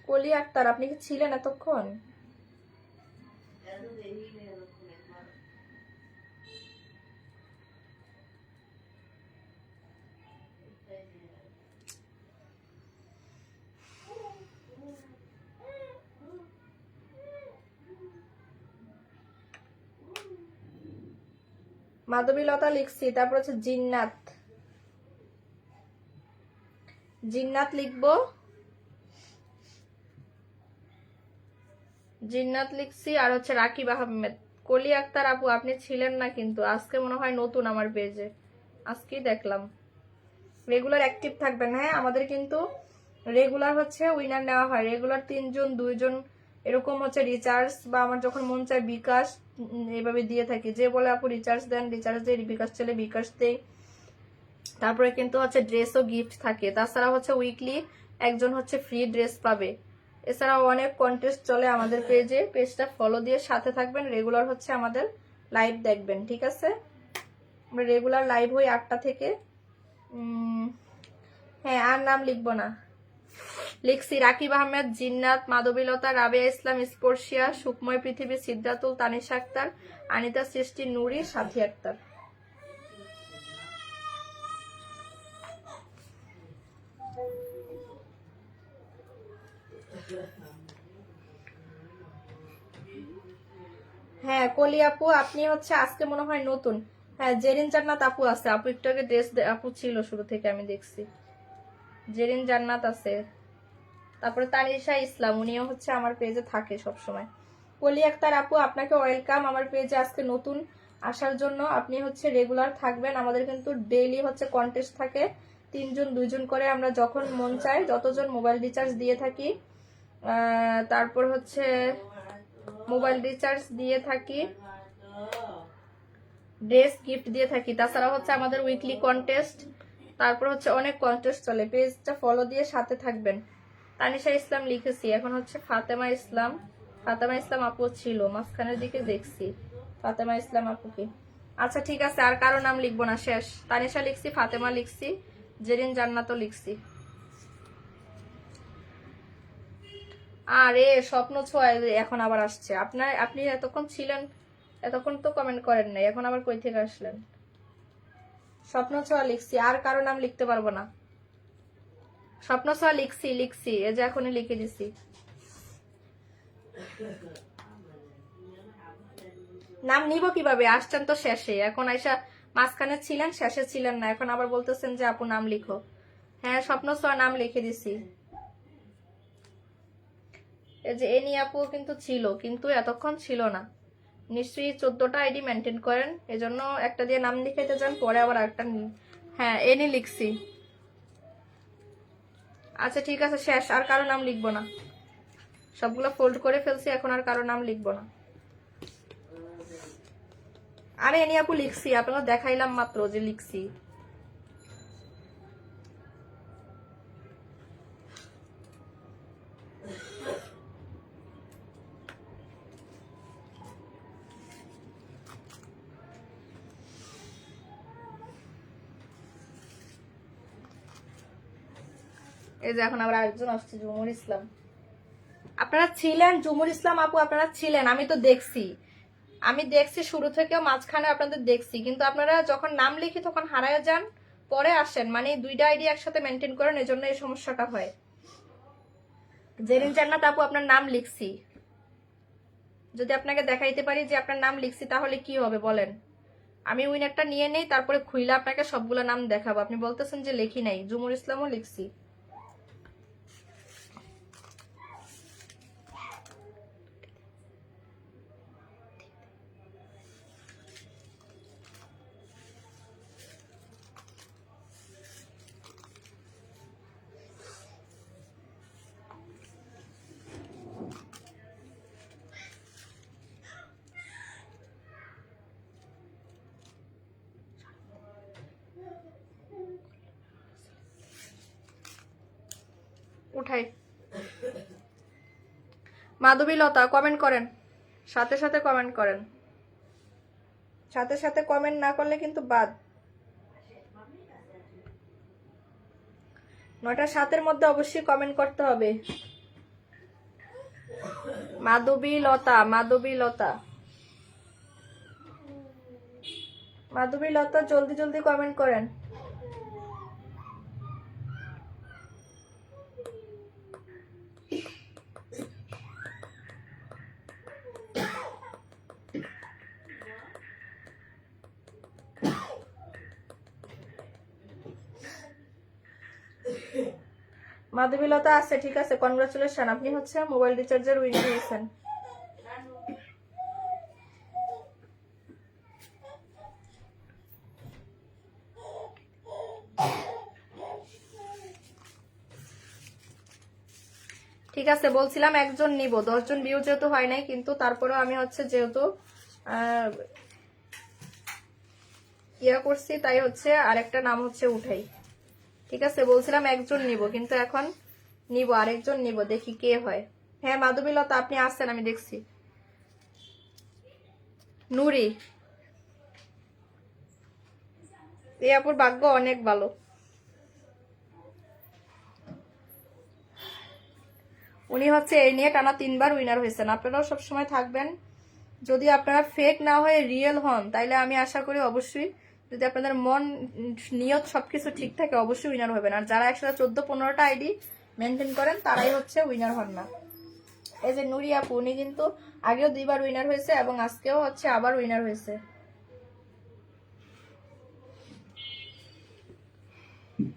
কলি আক্তার, আপনি কি ছিলেন এতক্ষণ? মাধবীলতা লিখছি, তারপর হচ্ছে জিন্নাত, জিন্নাত লিখবো, জিন্নাত লিখছি, আর হচ্ছে রাকিব আহমেদ। কলি আক্তার আপু আপনি ছিলেন না কিন্তু, আজকে মনে হয় নতুন আমার পেজে, আজকেই দেখলাম। রেগুলার অ্যাক্টিভ থাকবেন। হ্যাঁ আমাদের কিন্তু রেগুলার হচ্ছে উইনার নেওয়া হয়, রেগুলার 3জন 2জন এরকম হচ্ছে রিচার্জ, বা আমার যখন মন চায় বিকাশ, এভাবে দিয়ে থাকি। যে বলে আপু রিচার্জ দেন, রিচার্জ দিয়ে, বিকাশ চলে বিকাশ দেই। তারপরে কিন্তু হচ্ছে ড্রেসও গিফট থাকে। তাছাড়া হচ্ছে উইকলি একজন হচ্ছে ফ্রি ড্রেস পাবে। এছাড়াও অনেক কন্টেস্ট চলে আমাদের পেজে, পেজটা ফলো দিয়ে সাথে থাকবেন, রেগুলার হচ্ছে আমাদের লাইভ দেখবেন, ঠিক আছে? আমরা রেগুলার লাইভ হই 8টা থেকে। হ্যাঁ আর নাম লিখবো না, লিখছি রাকিব আহমেদ, জিন্নাত, মাধবীলতা, রাবেয়া ইসলাম, স্পর্শিয়া, সুকময় পৃথিবী, সিদ্ধাতুল, তানিশা আক্তার, আনিতা সৃষ্টি, নুরি, সাথী আক্তার। হ্যাঁ কলি আপু আপনি হচ্ছে আজকে মনে হয় নতুন। হ্যাঁ জেরিন জান্নাত আপু আছে, আপু একটু আগে ড্রেস আপু ছিল শুরু থেকে, আমি দেখছি জেরিন জান্নাত আছে। তারপরে তানিশা ইসলাম, উনিও হচ্ছে আমার পেজে থাকে সব সময়। কলি আক্তার আপু আপনাকে ওয়েলকাম আমার পেজে আজকে নতুন আসার জন্য। আপনি হচ্ছে রেগুলার থাকবেন, আমাদের কিন্তু ডেইলি হচ্ছে কন্টেস্ট থাকে, 3জন 2জন করে, আমরা যখন মন চাই যতজন মোবাইল রিচার্জ দিয়ে থাকি। তারপর হচ্ছে মোবাইল রিচার্জ দিয়ে থাকি, ড্রেস গিফট দিয়ে থাকি। তাছাড়া হচ্ছে আমাদের উইকলি কন্টেস্ট, তারপর হচ্ছে অনেক কন্টেস্ট চলে, পেজটা ফলো দিয়ে সাথে থাকবেন। তানিশা ইসলাম লিখেছি, এখন হচ্ছে ফাতেমা ইসলাম, ফাতেমা ইসলাম আপু ছিল মাঝখানের দিকে দেখছি, ফাতেমা ইসলাম আপুকে। আচ্ছা ঠিক আছে, আর কারো নাম লিখবো না, শেষ। তানিশা লিখছি, ফাতেমা লিখছি, জেরিন জান্নাতও লিখছি। আরে স্বপ্ন ছোঁয়া এখন আবার আসছে। আপনি এতক্ষণ ছিলেন, এতক্ষণ তো কমেন্ট করেন নাই, এখন আবার কই থেকে আসলেন? স্বপ্ন ছোঁয়া লিখছি, আর কারো নাম লিখতে পারবো না। স্বপ্ন ছোঁয়া লিখছি, এই যে এখনই লিখে দিছি। নাম নিব কিভাবে? আসছেন তো শেষে, এখন আইসা মাঝখানে ছিলেন, শেষে ছিলেন না, এখন আবার বলতেছেন যে আপু নাম লিখো। হ্যাঁ স্বপ্ন ছোঁয়া নাম লিখে দিছি। এই যে এনি আপু কিন্তু ছিল, কিন্তু এতক্ষণ ছিল না, নিশ্চয়ই 14টা আইডি মেনটেন করেন, এজন্য একটা দিয়ে নাম লিখাইতে যান, পরে আবার একটা। হ্যাঁ এনি লিখছি। আচ্ছা ঠিক আছে, শেষ, আর কারো নাম লিখবো না, সবগুলো ফোল্ড করে ফেলছি, এখন আর কারো নাম লিখবো না। আরে এনি আপু লিখছি, আপনারা দেখাইলাম মাত্র যে লিখছি। এই যে এখন আবার আরেকজন আসছে, জুমুর ইসলাম। আপনারা ছিলেন জুমুর ইসলাম আপু, আপনারা ছিলেন, আমি তো দেখছি, আমি দেখছি শুরু থেকেও, মাঝখানে আপনাদের দেখছি, কিন্তু আপনারা যখন নাম লিখি তখন হারায় যান, পরে আসেন, মানে দুইটা আইডি একসাথে মেনটেন করেন, এজন্য এই সমস্যাটা হয়। জেরিন জান্নাত আপু আপনার নাম লিখছি, যদি আপনাকে দেখাইতে পারি যে আপনার নাম লিখছি তাহলে কি হবে বলেন? আমি উইনারটা নিয়ে নেই, তারপরে খুইলা আপনাকে সবগুলো নাম দেখাবো, আপনি বলতেছেন যে লিখি নাই। জুমুর ইসলামও লিখছি। উঠাই। মাধবী লতা কমেন্ট করেন, সাথে সাথে কমেন্ট করেন, সাথে সাথে কমেন্ট না করলে কিন্তু বাদ। 9টা 7-এর মধ্যে অবশ্যই কমেন্ট করতে হবে। মাধবী লতা, মাধবী লতা, মাধবী লতা জলদি জলদি কমেন্ট করেন। মাধবীলতা আছে, ঠিক আছে, কনগ্রাচুলেশন, আপনি হচ্ছে মোবাইল রিচার্জের উইনার হয়েছেন। ঠিক আছে, বলছিলাম একজন নিব, 10 জন ভিউ যেহেতু হয় নাই, কিন্তু তারপরেও আমি হচ্ছে যেহেতু ইয়া করছি, তাই হচ্ছে আরেকটা নাম হচ্ছে উঠাই। ঠিক আছে, বলছিলাম একজন নিব, কিন্তু এখন নিব, আরেকজন নিব, দেখি কে হয়। হ্যাঁ মাধবীলতা আপনি আসছেন, আমি দেখছি। নুরি, এই আপুর ভাগ্য অনেক ভালো। উনি হচ্ছে এই নিয়ে টানা 3বার উইনার হয়েছেন। আপনারাও সবসময় থাকবেন, যদি আপনারা ফেক না হয়ে রিয়েল হন, তাইলে আমি আশা করি অবশ্যই, যদি আপনাদের মন নিয়ত সবকিছু ঠিক থাকে, অবশ্যই উইনার হবেন। আর যারা একসাথে 14-15টা আইডি মেনটেন করেন, তারাই হচ্ছে উইনার হন না। এই যে নুরি আপু, উনি কিন্তু আগেও 2বার উইনার হয়েছে এবং আজকেও হচ্ছে আবার উইনার হয়েছে।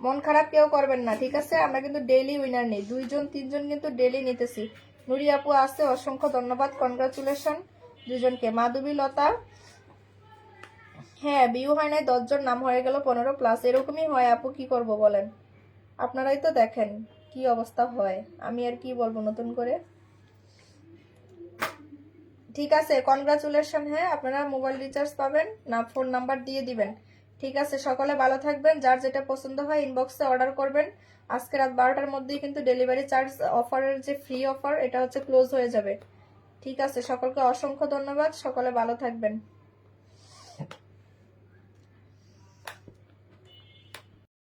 মন খারাপ কেউ করবেন না, ঠিক আছে? আমরা কিন্তু ডেইলি উইনার নেই, 2-3 জন কিন্তু ডেইলি নিতেছি। নুরি আপু আসছে, অসংখ্য ধন্যবাদ, কনগ্রাচুলেশন 2জনকে। মাধবী লতা, হ্যাঁ বিউ হয় নাই, 10 জন নাম হয়ে গেল 15+, এরকমই হয় আপু, কি করব বলেন? আপনারাই তো দেখেন কি অবস্থা হয়, আমি আর কি বলবো নতুন করে। ঠিক আছে, কনগ্রাচুলেশন। হ্যাঁ, আপনারা মোবাইল রিচার্জ পাবেন না, ফোন নাম্বার দিয়ে দিবেন। ঠিক আছে, সকলে ভালো থাকবেন, যার যেটা পছন্দ হয় ইনবক্সে অর্ডার করবেন। আজকে রাত 12টার মধ্যেই কিন্তু ডেলিভারি চার্জ অফারের যে ফ্রি অফার, এটা হচ্ছে ক্লোজ হয়ে যাবে। ঠিক আছে, সকলকে অসংখ্য ধন্যবাদ, সকলে ভালো থাকবেন।